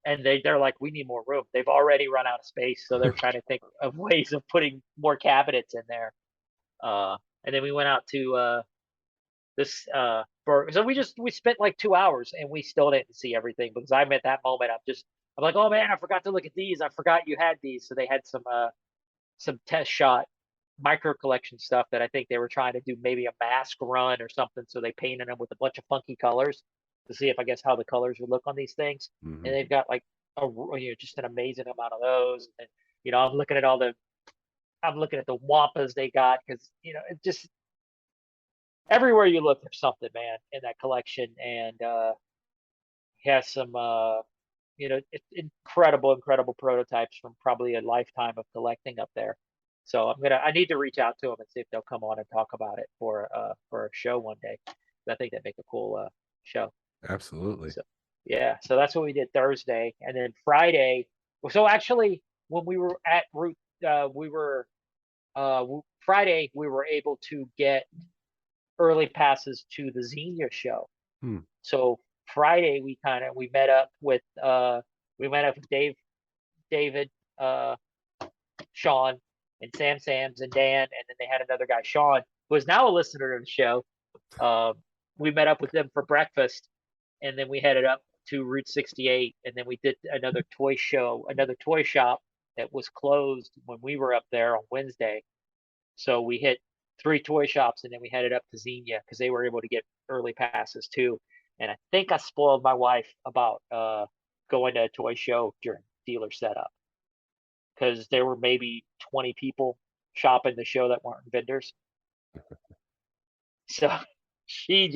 and they're like, we need more room. They've already run out of space, so they're trying to think of ways of putting more cabinets in there. And then we went out to this burger. So we spent like 2 hours, and we still didn't see everything because I'm at that moment. I'm like, oh man, I forgot to look at these. I forgot you had these. So they had some test shot micro collection stuff that I think they were trying to do maybe a mask run or something. So they painted them with a bunch of funky colors to see if I guess how the colors would look on these things. mm-hmm. And they've got like just an amazing amount of those. And I'm looking at the wampas they got because it just everywhere you look there's something, man, in that collection. And has some incredible prototypes from probably a lifetime of collecting up there. So I need to reach out to them and see if they'll come on and talk about it for a show one day. I think that'd make a cool show. Absolutely. So yeah, so that's what we did Thursday. And then Friday. So actually when we were at Route Friday we were able to get early passes to the Xenia show. So Friday we met up with David, Sean, and Sam's and Dan, and then they had another guy, Sean, who is now a listener to the show. We met up with them for breakfast, and then we headed up to Route 68, and then we did another toy shop that was closed when we were up there on Wednesday. So we hit 3 toy shops, and then we headed up to Xenia because they were able to get early passes too. And I think I spoiled my wife about going to a toy show during dealer setup because there were maybe 20 people shopping the show that weren't vendors. So she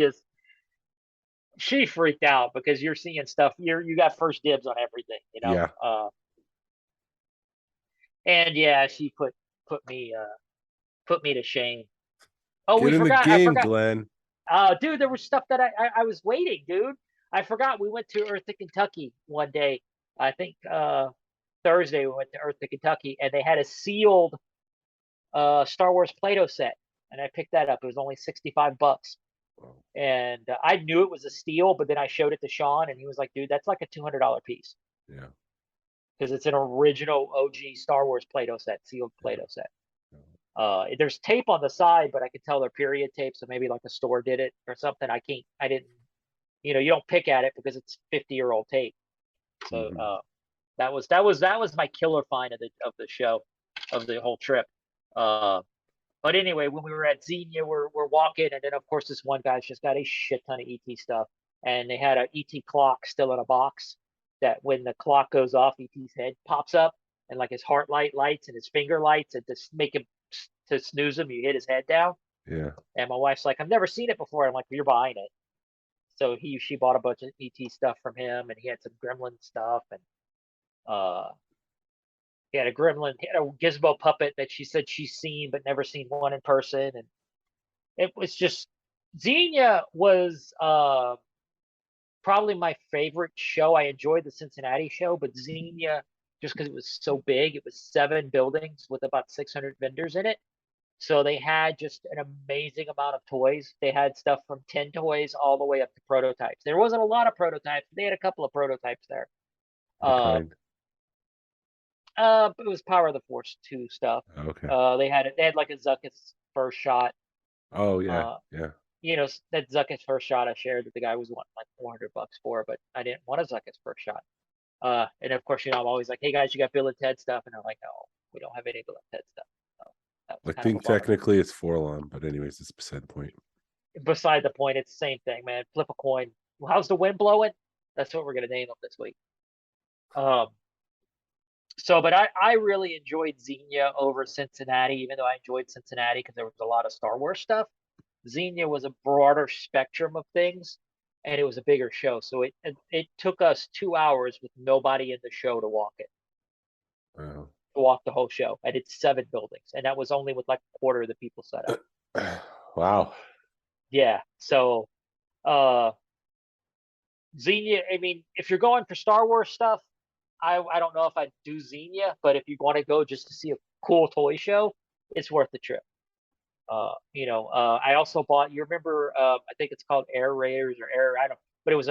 freaked out because you're seeing stuff. You got first dibs on everything, Yeah. And yeah, she put me to shame. Oh, Get in the I game, forgot. Glenn. Dude, there was stuff that I was waiting, dude. I forgot we went to Eartha, Kentucky one day. I think Thursday we went to Eartha, Kentucky, and they had a sealed Star Wars Play-Doh set, and I picked that up. It was only $65, and I knew it was a steal, but then I showed it to Sean, and he was like, "Dude, that's like a $200 piece." Yeah. Because it's an original OG Star Wars Play-Doh set, sealed Play-Doh set. There's tape on the side, but I could tell they're period tape, so maybe like a store did it or something. I didn't, you don't pick at it because it's 50-year-old tape. So that was my killer find of the show, of the whole trip. But anyway, when we were at Xenia, we're walking, and then of course this one guy's just got a shit ton of ET stuff, and they had an ET clock still in a box that when the clock goes off, ET's head pops up, and like his heart lights and his finger lights, and to make him to snooze him, you hit his head down. Yeah. And my wife's like, I've never seen it before. I'm like, well, you're buying it. So she bought a bunch of ET stuff from him, and he had some Gremlin stuff, and he had a Gizmo puppet that she said she's seen but never seen one in person. And it was just, Xenia was probably my favorite show. I enjoyed the Cincinnati show, but Xenia just because it was so big. It was 7 buildings with about 600 vendors in it. So they had just an amazing amount of toys. They had stuff from 10 toys all the way up to prototypes. There wasn't a lot of prototypes. They had a couple of prototypes there. What kind? It was Power of the Force 2 stuff. Okay. They had like a Zuckuss first shot. Oh yeah, Uh, yeah. That Zuckuss first shot I shared that the guy was wanting like $400 for, but I didn't want a Zuckuss first shot. And of course, I'm always like, hey guys, you got Bill and Ted stuff, and they're like, no, we don't have any Bill and Ted stuff. So that I was kind of a think bummer. technically it's Forlon, but anyways, it's beside the point. Beside the point, it's the same thing, man. Flip a coin. How's the wind blowing? That's what we're gonna name them this week. But I really enjoyed Xenia over Cincinnati, even though I enjoyed Cincinnati because there was a lot of Star Wars stuff. Xenia was a broader spectrum of things, and it was a bigger show. So it took us 2 hours with nobody in the show to walk it, Wow. to walk the whole show. I did 7 buildings, and that was only with like a quarter of the people set up. Wow. Yeah. So Xenia, I mean, if you're going for Star Wars stuff, I don't know if I'd do Xenia, but if you want to go just to see a cool toy show, it's worth the trip. I also bought. You remember? I think it's called Air Raiders or Air. I don't. But it was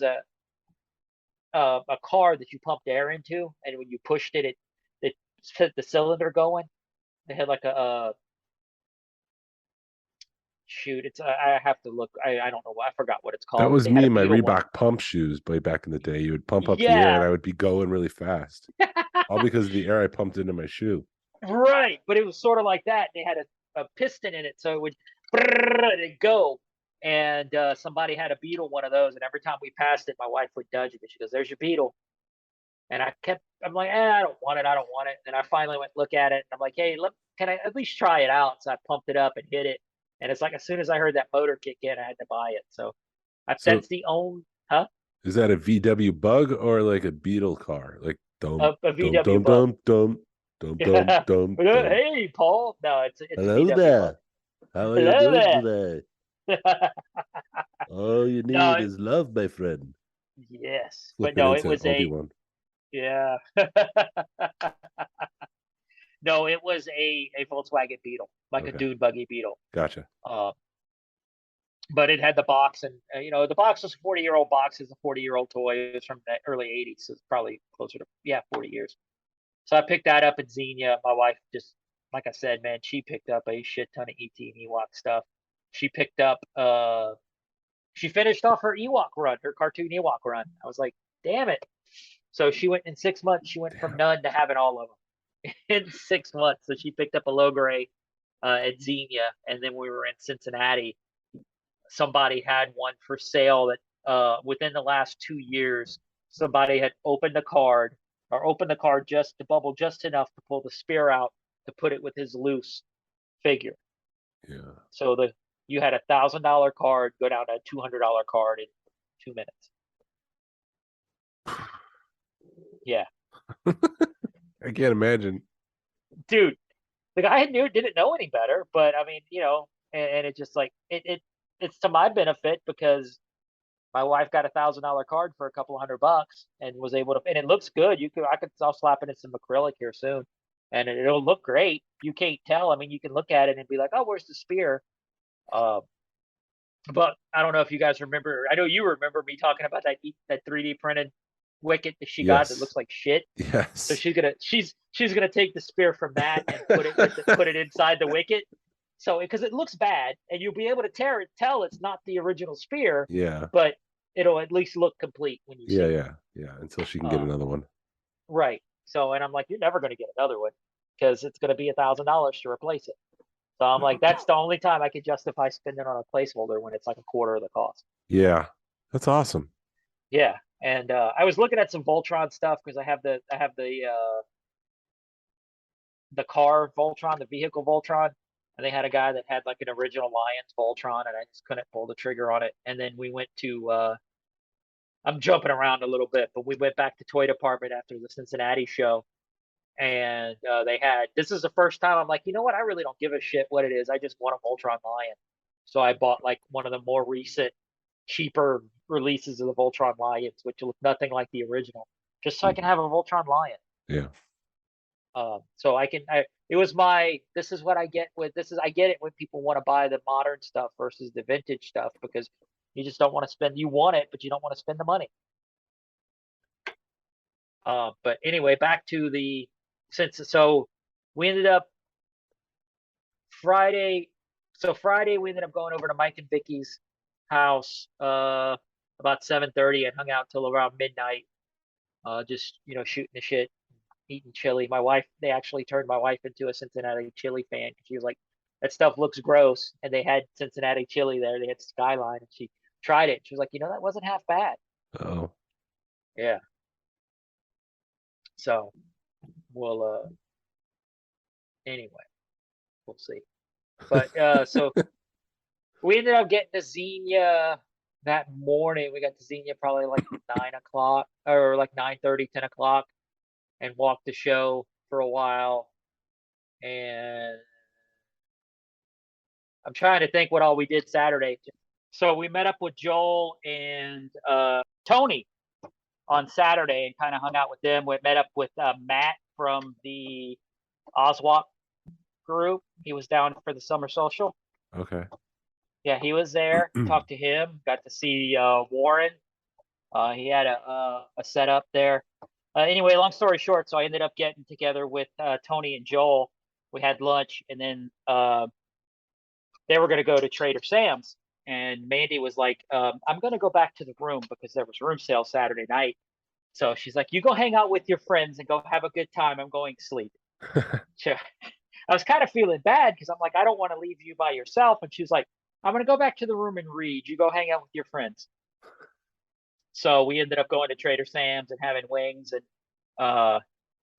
a car that you pumped air into, and when you pushed it, it set the cylinder going. They had like a shoot. I have to look. I don't know. I forgot what it's That called. But was they had me a and my Beetle one. Reebok pump shoes way back in the day. You would pump up the air and Yeah. I would be going really fast. All because of the air I pumped into my shoe. Right, but it was sort of like that. They had a piston in it, so it would it'd go. And somebody had a Beetle, one of those, and every time we passed it, my wife would nudge it. She goes, "There's your Beetle," and I'm like, I don't want it, I don't want it. And I finally went look at it, and I'm like, hey, can I at least try it out? So I pumped it up and hit it, and it's like as soon as I heard that motor kick in, I had to buy it. So So that's the only, huh? is that a VW bug or like a Beetle car? Like dum A dum VW dum bug. dum dum dum dum Yeah. dum dum. Hey, Paul. No, it's a Hello VW bug. there. How are you Hello doing there. today? All you No, need is love, my friend. yes, Flip but it no, it into was Obi-Wan. yeah. No, it was a Volkswagen Beetle, like a Okay. dune buggy Beetle. Gotcha. But it had the box, and the box was a 40-year-old box. It's a 40-year-old toy. It was from the early '80s, so it's probably closer to 40 years. So I picked that up at Xenia. My wife just, like I said, man, she picked up a shit ton of ET and Ewok stuff. She picked up she finished off her Ewok run, her cartoon Ewok run. I was like, damn it. So she went in 6 months, she went from Damn. none to having all of them in 6 months. So she picked up a Logray at Xenia. And then we were in Cincinnati. Somebody had one for sale that within the last 2 years, somebody had opened the card just to bubble just enough to pull the spear out to put it with his loose figure. Yeah. So you had $1,000 card go down to a $200 card in 2 minutes. Yeah, I can't imagine. dude, the guy didn't know any better, but I mean, and it just like it's to my benefit because my wife got $1,000 card for a couple of $100 and was able to, and it looks good. I'll slap it in some acrylic here soon, and it'll look great. You can't tell. I mean, you can look at it and be like, oh, where's the spear? But I don't know if you guys remember. I know you remember me talking about that 3D printed wicket that she got that Yes. looks like shit. So Yes. she's gonna take the spear from that and put it inside the wicket. So because it looks bad, and you'll be able to tell it's not the original spear, Yeah. but it'll at least look complete when you see Yeah. it. Yeah. Yeah. Until she can get another one. Right. So, and I'm like, you're never gonna get another one because it's gonna be $1,000 to replace it. So I'm like, that's the only time I could justify spending on a placeholder when it's like a quarter of the cost. Yeah. That's awesome. Yeah, and I was looking at some Voltron stuff because I have the car Voltron, the vehicle Voltron, and they had a guy that had like an original Lions Voltron, and I just couldn't pull the trigger on it. And then we went to I'm jumping around a little bit, but we went back to Toy Department after the Cincinnati show, and this is the first time I'm like, you know what? I really don't give a shit what it is. I just want a Voltron Lion. So I bought like one of the more recent, cheaper releases of the Voltron Lions, which look nothing like the original, just so I can have a Voltron Lion. Yeah. So this is what I get I get it when people want to buy the modern stuff versus the vintage stuff, because you just don't want to you want it, but you don't want to spend the money. But anyway, back to so we ended up Friday. So Friday we ended up going over to Mike and Vicky's house, about 7:30, and hung out till around midnight. Just, shooting the shit, eating chili. They actually turned my wife into a Cincinnati chili fan, because she was like, that stuff looks gross. And they had Cincinnati chili there. They had Skyline, and she tried it. She was like, that wasn't half bad. Oh. Yeah. So anyway, we'll see. But so we ended up getting to Xenia that morning. We got to Xenia probably like 9 o'clock, or like 9:30, 10 o'clock, and walked the show for a while. And I'm trying to think what all we did Saturday. So we met up with Joel and Tony on Saturday and kind of hung out with them. We met up with Matt from the Oswald group. He was down for the summer social. Okay. Yeah, he was there. Talked to him. Got to see Warren. He had a setup there. Anyway, long story short, so I ended up getting together with Tony and Joel. We had lunch, and then they were going to go to Trader Sam's. And Mandy was like, I'm going to go back to the room, because there was room sale Saturday night. So she's like, you go hang out with your friends and go have a good time. I'm going to sleep. So I was kind of feeling bad, because I'm like, I don't want to leave you by yourself. And she's like, I'm going to go back to the room and read. You go hang out with your friends. So we ended up going to Trader Sam's and having wings. And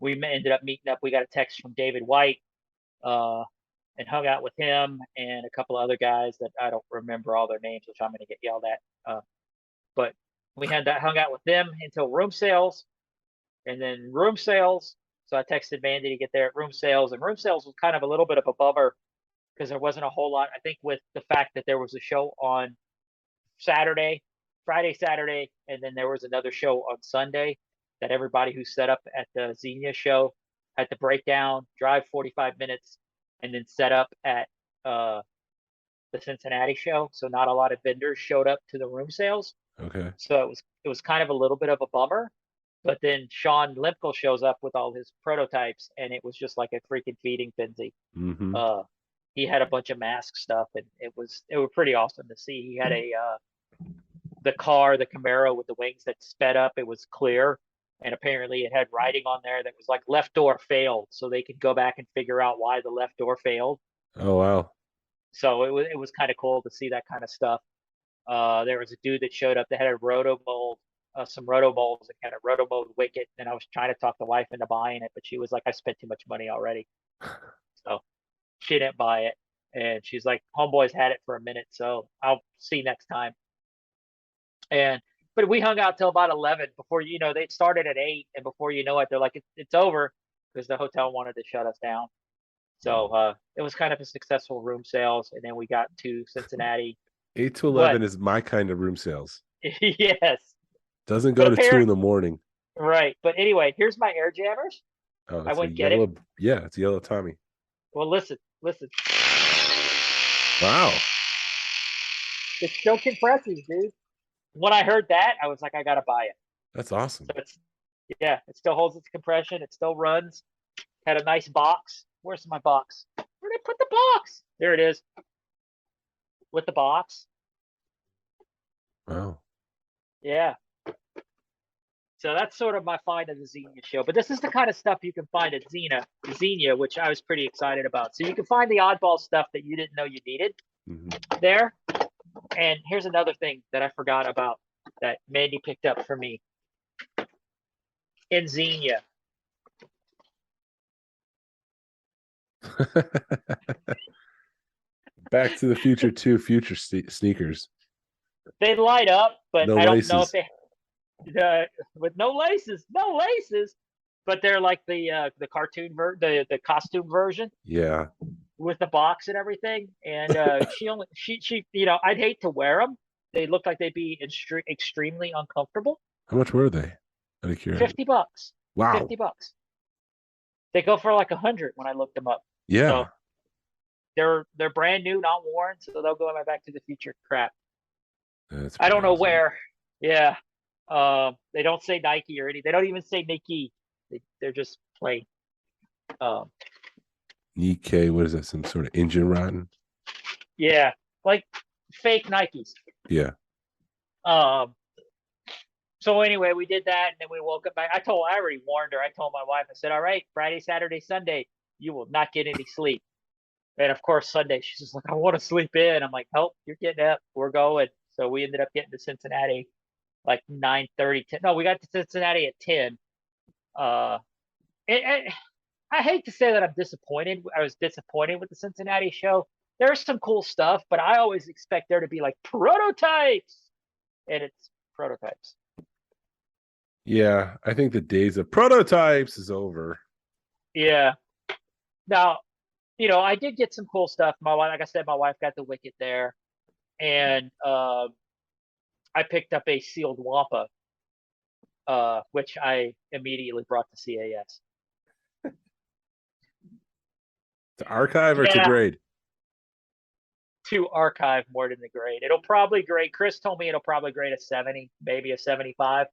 we ended up meeting up. We got a text from David White, and hung out with him and a couple of other guys that I don't remember all their names, which I'm going to get yelled at. But we hung out with them until room sales, and then room sales. So I texted Mandy to get there at room sales, and room sales was kind of a little bit of a bummer, because there wasn't a whole lot. I think with the fact that there was a show on Friday, Saturday, and then there was another show on Sunday, that everybody who set up at the Xenia show had to break down, drive 45 minutes, and then set up at the Cincinnati show. So not a lot of vendors showed up to the room sales. Okay. So it was kind of a little bit of a bummer. But then Sean Limkel shows up with all his prototypes, and it was just like a freaking feeding frenzy. Mm-hmm. He had a bunch of mask stuff, and it was pretty awesome to see. He had the Camaro with the wings that sped up. It was clear, and apparently it had writing on there that was like left door failed, so they could go back and figure out why the left door failed. Oh wow. So it was kind of cool to see that kind of stuff. There was a dude that showed up that had a some roto molds that kind of roto mold wicket, and I was trying to talk the wife into buying it, but she was like, I spent too much money already. So she didn't buy it, and she's like, homeboys had it for a minute, so I'll see next time. But we hung out till about 11 before, they started at 8, and before you know it, they're like, it's over, because the hotel wanted to shut us down. So it was kind of a successful room sales, and then we got to Cincinnati. 8 to 11 is my kind of room sales. Yes. Doesn't go to 2 in the morning. Right. But anyway, here's my air jammers. Oh, I wouldn't get it. Yeah, it's a yellow Tommy. Well, listen. Wow. It still compresses, dude. When I heard that, I was like, I gotta buy it. That's awesome. So it still holds its compression. It still runs. Had a nice box. Where's my box? Where'd I put the box? There it is. With the box. Wow. Yeah. So that's sort of my find of the Xenia show. But this is the kind of stuff you can find at Xenia, which I was pretty excited about. So you can find the oddball stuff that you didn't know you needed there. And here's another thing that I forgot about that Mandy picked up for me in Xenia. Back to the Future 2 future sneakers. They light up, but no I don't laces. know if they with no laces, but they're like the cartoon the costume version. Yeah. With the box and everything, and she I'd hate to wear them. They look like they'd be extremely uncomfortable. How much were they? Out of curiosity. $50. Wow. $50. They go for like 100 when I looked them up. Yeah. So they're brand new, not worn, so they'll go in my Back to the Future crap. That's I don't pretty know awesome. where. Yeah. They don't say Nike or anything. They don't even say Nike. They're just plain. Um, Nikkei, what is that? Some sort of engine rotten? yeah, like fake Nikes. Yeah. So anyway, we did that, and then we woke up. I already warned her. I told my wife. I said, "All right, Friday, Saturday, Sunday, you will not get any sleep." And of course, Sunday, she's just like, "I want to sleep in." I'm like, "Nope, you're getting up. We're going." So we ended up getting to Cincinnati like 9:30. 10. No, we got to Cincinnati at 10. Uh, I hate to say that I'm disappointed. I was disappointed with the Cincinnati show. There's some cool stuff, but I always expect there to be like prototypes, and it's prototypes. Yeah. I think the days of prototypes is over. Yeah. Now, I did get some cool stuff. My wife, like I said, my wife got the Wicket there, and I picked up a sealed Wampa, which I immediately brought to CAS. To archive or to Yeah, grade? to archive more than the grade. It'll probably grade. Chris told me it'll probably grade a 70, maybe a 75,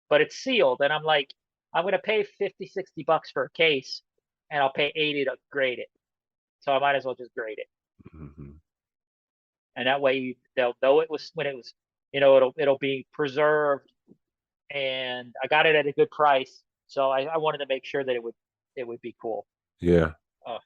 but it's sealed, and I'm like, I'm gonna pay 50, $60 for a case, and I'll pay 80 to grade it. So I might as well just grade it. Mm-hmm. And that way they'll know it was when it was, it'll be preserved, and I got it at a good price, so I wanted to make sure that it would be cool. Yeah. Uh,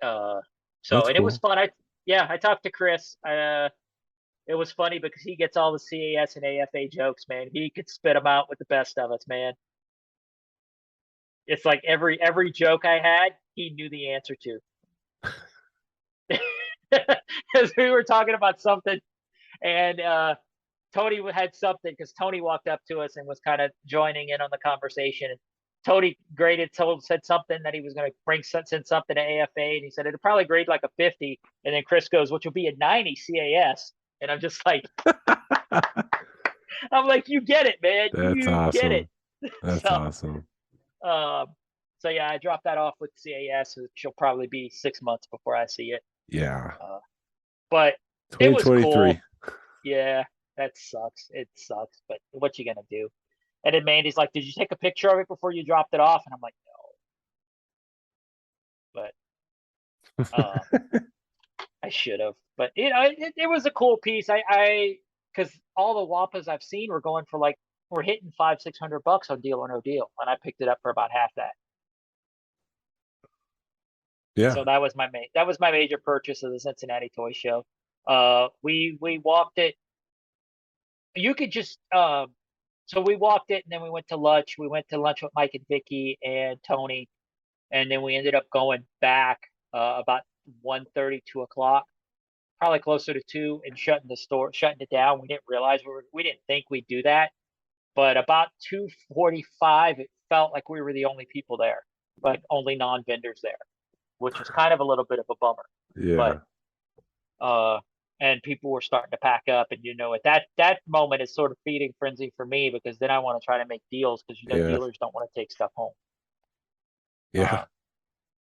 uh so That's and it was cool. fun. I talked to Chris. It was funny because he gets all the CAS and AFA jokes, man. He could spit them out with the best of us, man. It's like every joke I had, he knew the answer to. Because we were talking about something, and Tony had something because Tony walked up to us and was kind of joining in on the conversation. And Tony said something that he was going to send something to AFA, and he said it'll probably grade like a 50. And then Chris goes, which will be a 90 CAS. And I'm just like, you get it, man. That's You get it. awesome. That's So, awesome. so yeah, I dropped that off with CAS, which will probably be 6 months before I see it. Yeah. But it was cool. 2023. Yeah, that sucks. It sucks, but what you gonna do? And then Mandy's like, "Did you take a picture of it before you dropped it off?" And I'm like, "No," but I should have. But it was a cool piece. Because all the Wampas I've seen were going for we're hitting $500-600 on Deal or No Deal, and I picked it up for about half that. Yeah. So that was my major purchase of the Cincinnati Toy Show. We walked it. You could just so we walked it, and then we went to lunch. We went to lunch with Mike and Vicky and Tony, and then we ended up going back about 1:30, 2:00, probably closer to 2, and shutting it down. We didn't realize we didn't think we'd do that, but about 2:45, it felt like we were the only people there, like only non-vendors there, which was kind of a little bit of a bummer. Yeah. But and people were starting to pack up, and at that moment is sort of feeding frenzy for me, because then I want to try to make deals, because Yeah. dealers don't want to take stuff home. Yeah.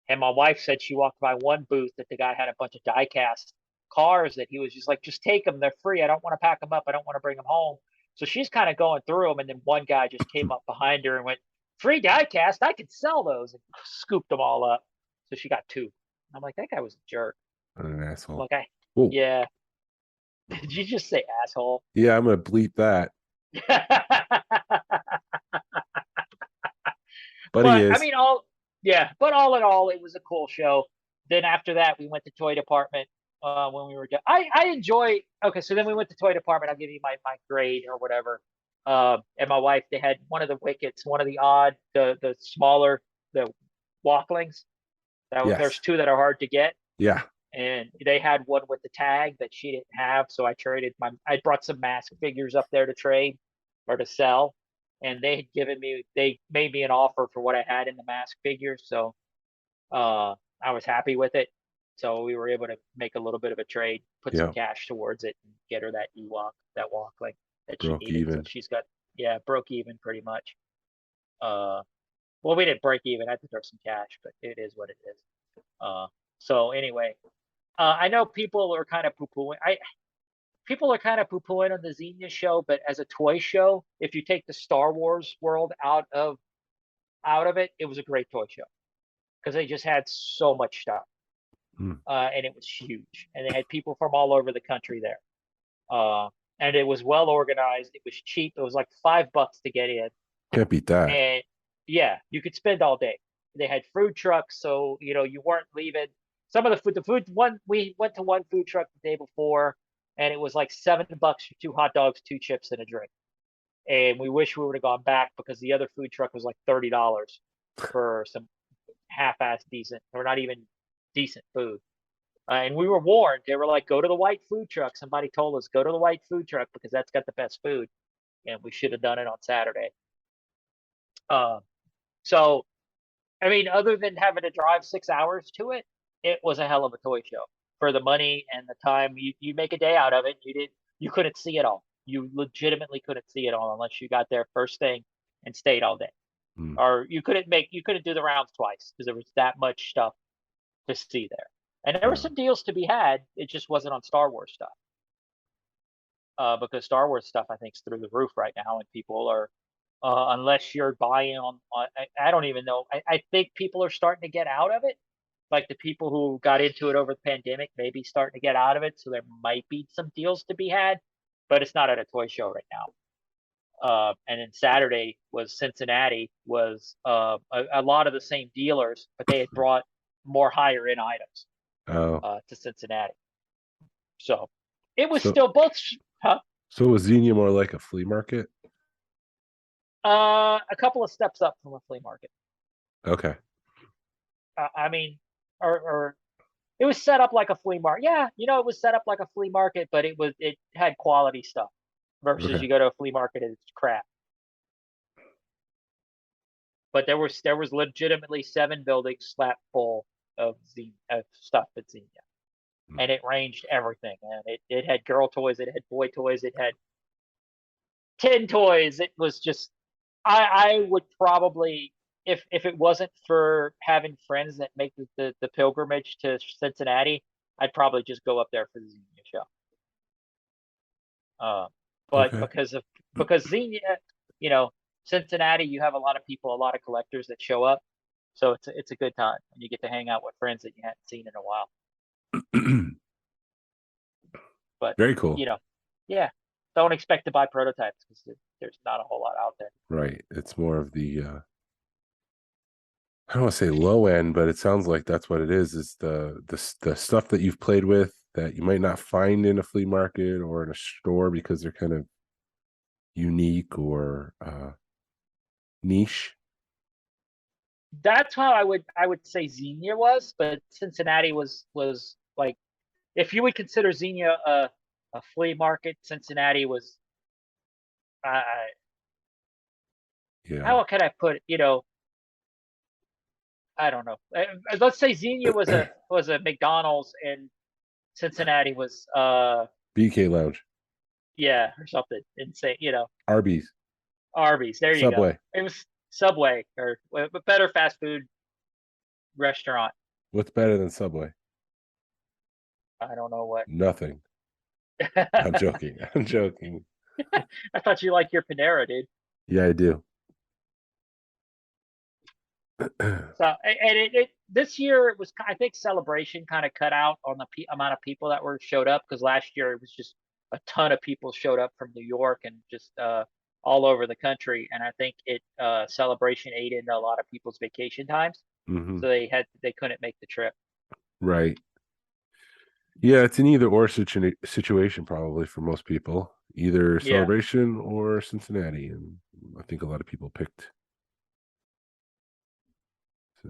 And my wife said she walked by one booth that the guy had a bunch of die-cast cars that he was just like, just take them, they're free, I don't want to pack them up, I don't want to bring them home. So she's kind of going through them, and then one guy just came up behind her and went, "Free die-cast, I could sell those," and scooped them all up. So she got 2. I'm like, that guy was a jerk. What an asshole. Like, Whoa. yeah. Did you just say asshole? Yeah, I'm gonna bleep that. But he is. I mean, but all in all, it was a cool show. Then after that, we went to Toy Department when we were done. I enjoy. Okay, so then we went to Toy Department. I'll give you my grade or whatever. And my wife, they had one of the Wickets, one of the odd, the smaller, the Walklings. Yes. There's 2 that are hard to get. Yeah. And they had one with the tag that she didn't have, so I brought some mask figures up there to trade or to sell, and they made me an offer for what I had in the mask figures, so I was happy with it. So we were able to make a little bit of a trade, put some cash towards it, and get her that Walkling that she needed. Even. So she's got broke even pretty much. Well, we didn't break even. I had to throw some cash, but it is what it is. So anyway, I know people are kind of poo-pooing. People are kind of poo-pooing on the Xenia show, but as a toy show, if you take the Star Wars world out of it, it was a great toy show because they just had so much stuff, and it was huge, and they had people from all over the country there, and it was well organized. It was cheap. It was like $5 to get in, Can't beat that. and yeah, you could spend all day. They had food trucks, so you weren't leaving. Some of the food one we went to one food truck the day before, and it was like $7 for 2 hot dogs, 2 chips, and a drink. And we wish we would have gone back because the other food truck was like $30 for some half-ass decent or not even decent food. And we were warned. They were like, go to the white food truck. Somebody told us, go to the white food truck because that's got the best food. And we should have done it on Saturday. So, I mean, other than having to drive 6 hours to it, it was a hell of a toy show for the money and the time. You make a day out of it. You couldn't see it all. You legitimately couldn't see it all unless you got there first thing and stayed all day. Or you couldn't do the rounds twice because there was that much stuff to see there. And there were some deals to be had. It just wasn't on Star Wars stuff. Because Star Wars stuff, I think, is through the roof right now, and people are, unless you're buying on I don't even know. I think people are starting to get out of it. Like the people who got into it over the pandemic, maybe starting to get out of it. So there might be some deals to be had, but it's not at a toy show right now. And then Saturday was Cincinnati, was a lot of the same dealers, but they had brought more higher end items to Cincinnati. So it was still both. Huh? So was Xenia more like a flea market? A couple of steps up from a flea market. Okay. I mean, or it was set up like a flea market. Yeah, it was set up like a flea market, but it had quality stuff versus you go to a flea market and it's crap. But there was legitimately 7 buildings slapped full of stuff at Xenia. And it ranged everything. And it had girl toys, it had boy toys, it had tin toys. It was just, I would probably, if it wasn't for having friends that make the pilgrimage to Cincinnati, I'd probably just go up there for the Xenia show. But because Xenia, Cincinnati, you have a lot of people, a lot of collectors that show up, so it's a good time, and you get to hang out with friends that you hadn't seen in a while. But very cool. Yeah, don't expect to buy prototypes because there's not a whole lot out there. Right, it's more of the I don't want to say low end, but it sounds like that's what it is the stuff that you've played with that you might not find in a flea market or in a store because they're kind of unique or niche. That's how I would say Xenia was, but Cincinnati was like, if you would consider Xenia a flea market, Cincinnati was how can I put it? I don't know. Let's say Xenia was a McDonald's and Cincinnati was BK Lounge. Yeah, or something insane. Arby's. There you Subway. go. It was Subway or a better fast food restaurant. What's better than Subway? I don't know what. Nothing. I'm joking. I thought you liked your Panera, dude. Yeah, I do. So, and this year it was, I think, Celebration kind of cut out on the amount of people that showed up, because last year it was just a ton of people showed up from New York and just all over the country, and I think Celebration ate into a lot of people's vacation times, so they couldn't make the trip. Right. Yeah, it's an either or situation probably for most people, either Celebration or Cincinnati, and I think a lot of people picked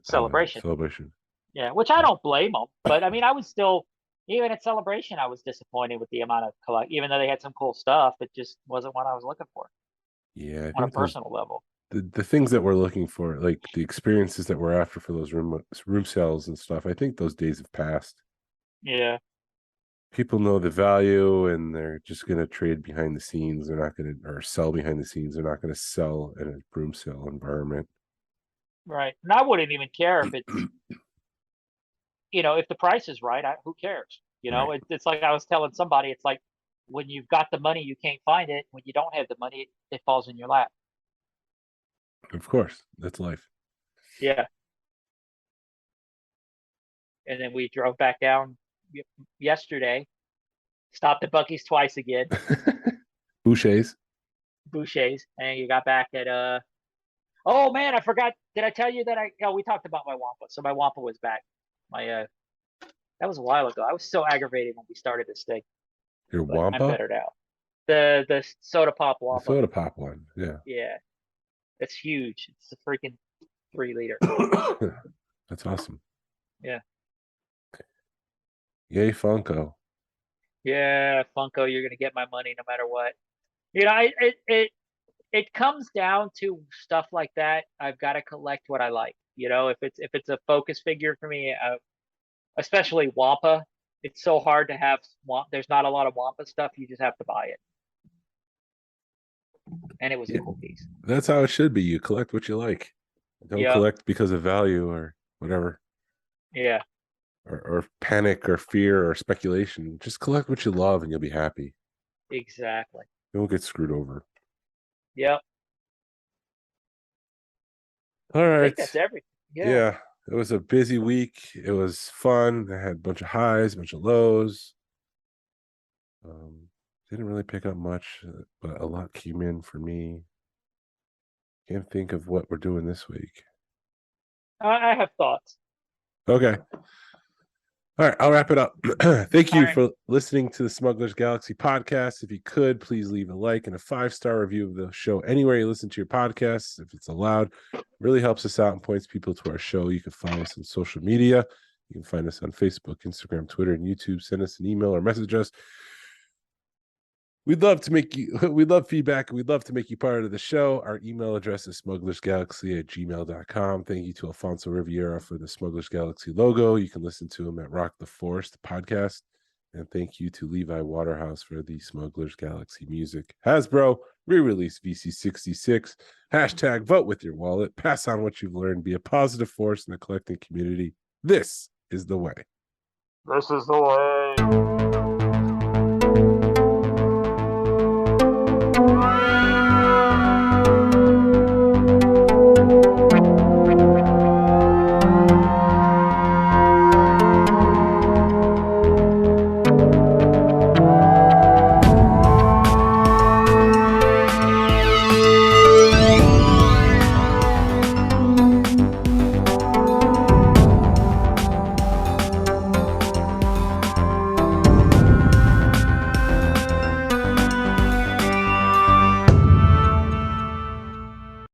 Celebration. Yeah, which I don't blame them, but I mean, I was still, even at Celebration, I was disappointed with the amount of even though they had some cool stuff, it just wasn't what I was looking for. Yeah, on a personal level. The things that we're looking for, like the experiences that we're after for those room sales and stuff, I think those days have passed. Yeah. People know the value and they're just going to trade behind the scenes. They're not going to, or sell behind the scenes. They're not going to sell in a room sale environment. Right. And I wouldn't even care if it's, if the price is right, who cares? Right. It's like I was telling somebody, it's like when you've got the money, you can't find it. When you don't have the money, it falls in your lap. Of course, that's life. Yeah. And then we drove back down yesterday, stopped at Bucky's twice again, Boucher's. Boucher's, and you got back at oh man, I forgot. Did I tell you that we talked about my Wampa. So my Wampa was back. My that was a while ago. I was so aggravated when we started this thing, Your but I'm Wampa? better now. The soda pop The Wampa. soda pop one. Yeah. Yeah. It's huge. It's a freaking 3 liter. That's awesome. Yeah. Yay, Funko. Yeah, Funko, you're gonna get my money no matter what. It comes down to stuff like that. I've got to collect what I like. If it's a focus figure for me, especially Wampa, it's so hard to have. There's not a lot of Wampa stuff. You just have to buy it. And it was a cool piece. That's how it should be. You collect what you like. Don't collect because of value or whatever. Yeah. Or panic or fear or speculation. Just collect what you love and you'll be happy. Exactly. You won't get screwed over. Yep. All right. I think that's everything. Yeah. It was a busy week. It was fun. I had a bunch of highs, a bunch of lows. Didn't really pick up much, but a lot came in for me. Can't think of what we're doing this week. I have thoughts. Okay. All right, I'll wrap it up. Thank you for listening to the Smugglers Galaxy podcast. If you could, please leave a like and a 5-star review of the show anywhere you listen to your podcasts, if it's allowed. It really helps us out and points people to our show. You can follow us on social media. You can find us on Facebook, Instagram, Twitter, and YouTube. Send us an email or message us. We'd love feedback. We'd love to make you part of the show. Our email address is smugglersgalaxy@gmail.com. Thank you to Alfonso Riviera for the Smugglers Galaxy logo. You can listen to him at Rock the Forest podcast. And thank you to Levi Waterhouse for the Smugglers Galaxy music. Hasbro, re-release VC66. # vote with your wallet. Pass on what you've learned. Be a positive force in the collecting community. This is the way. This is the way.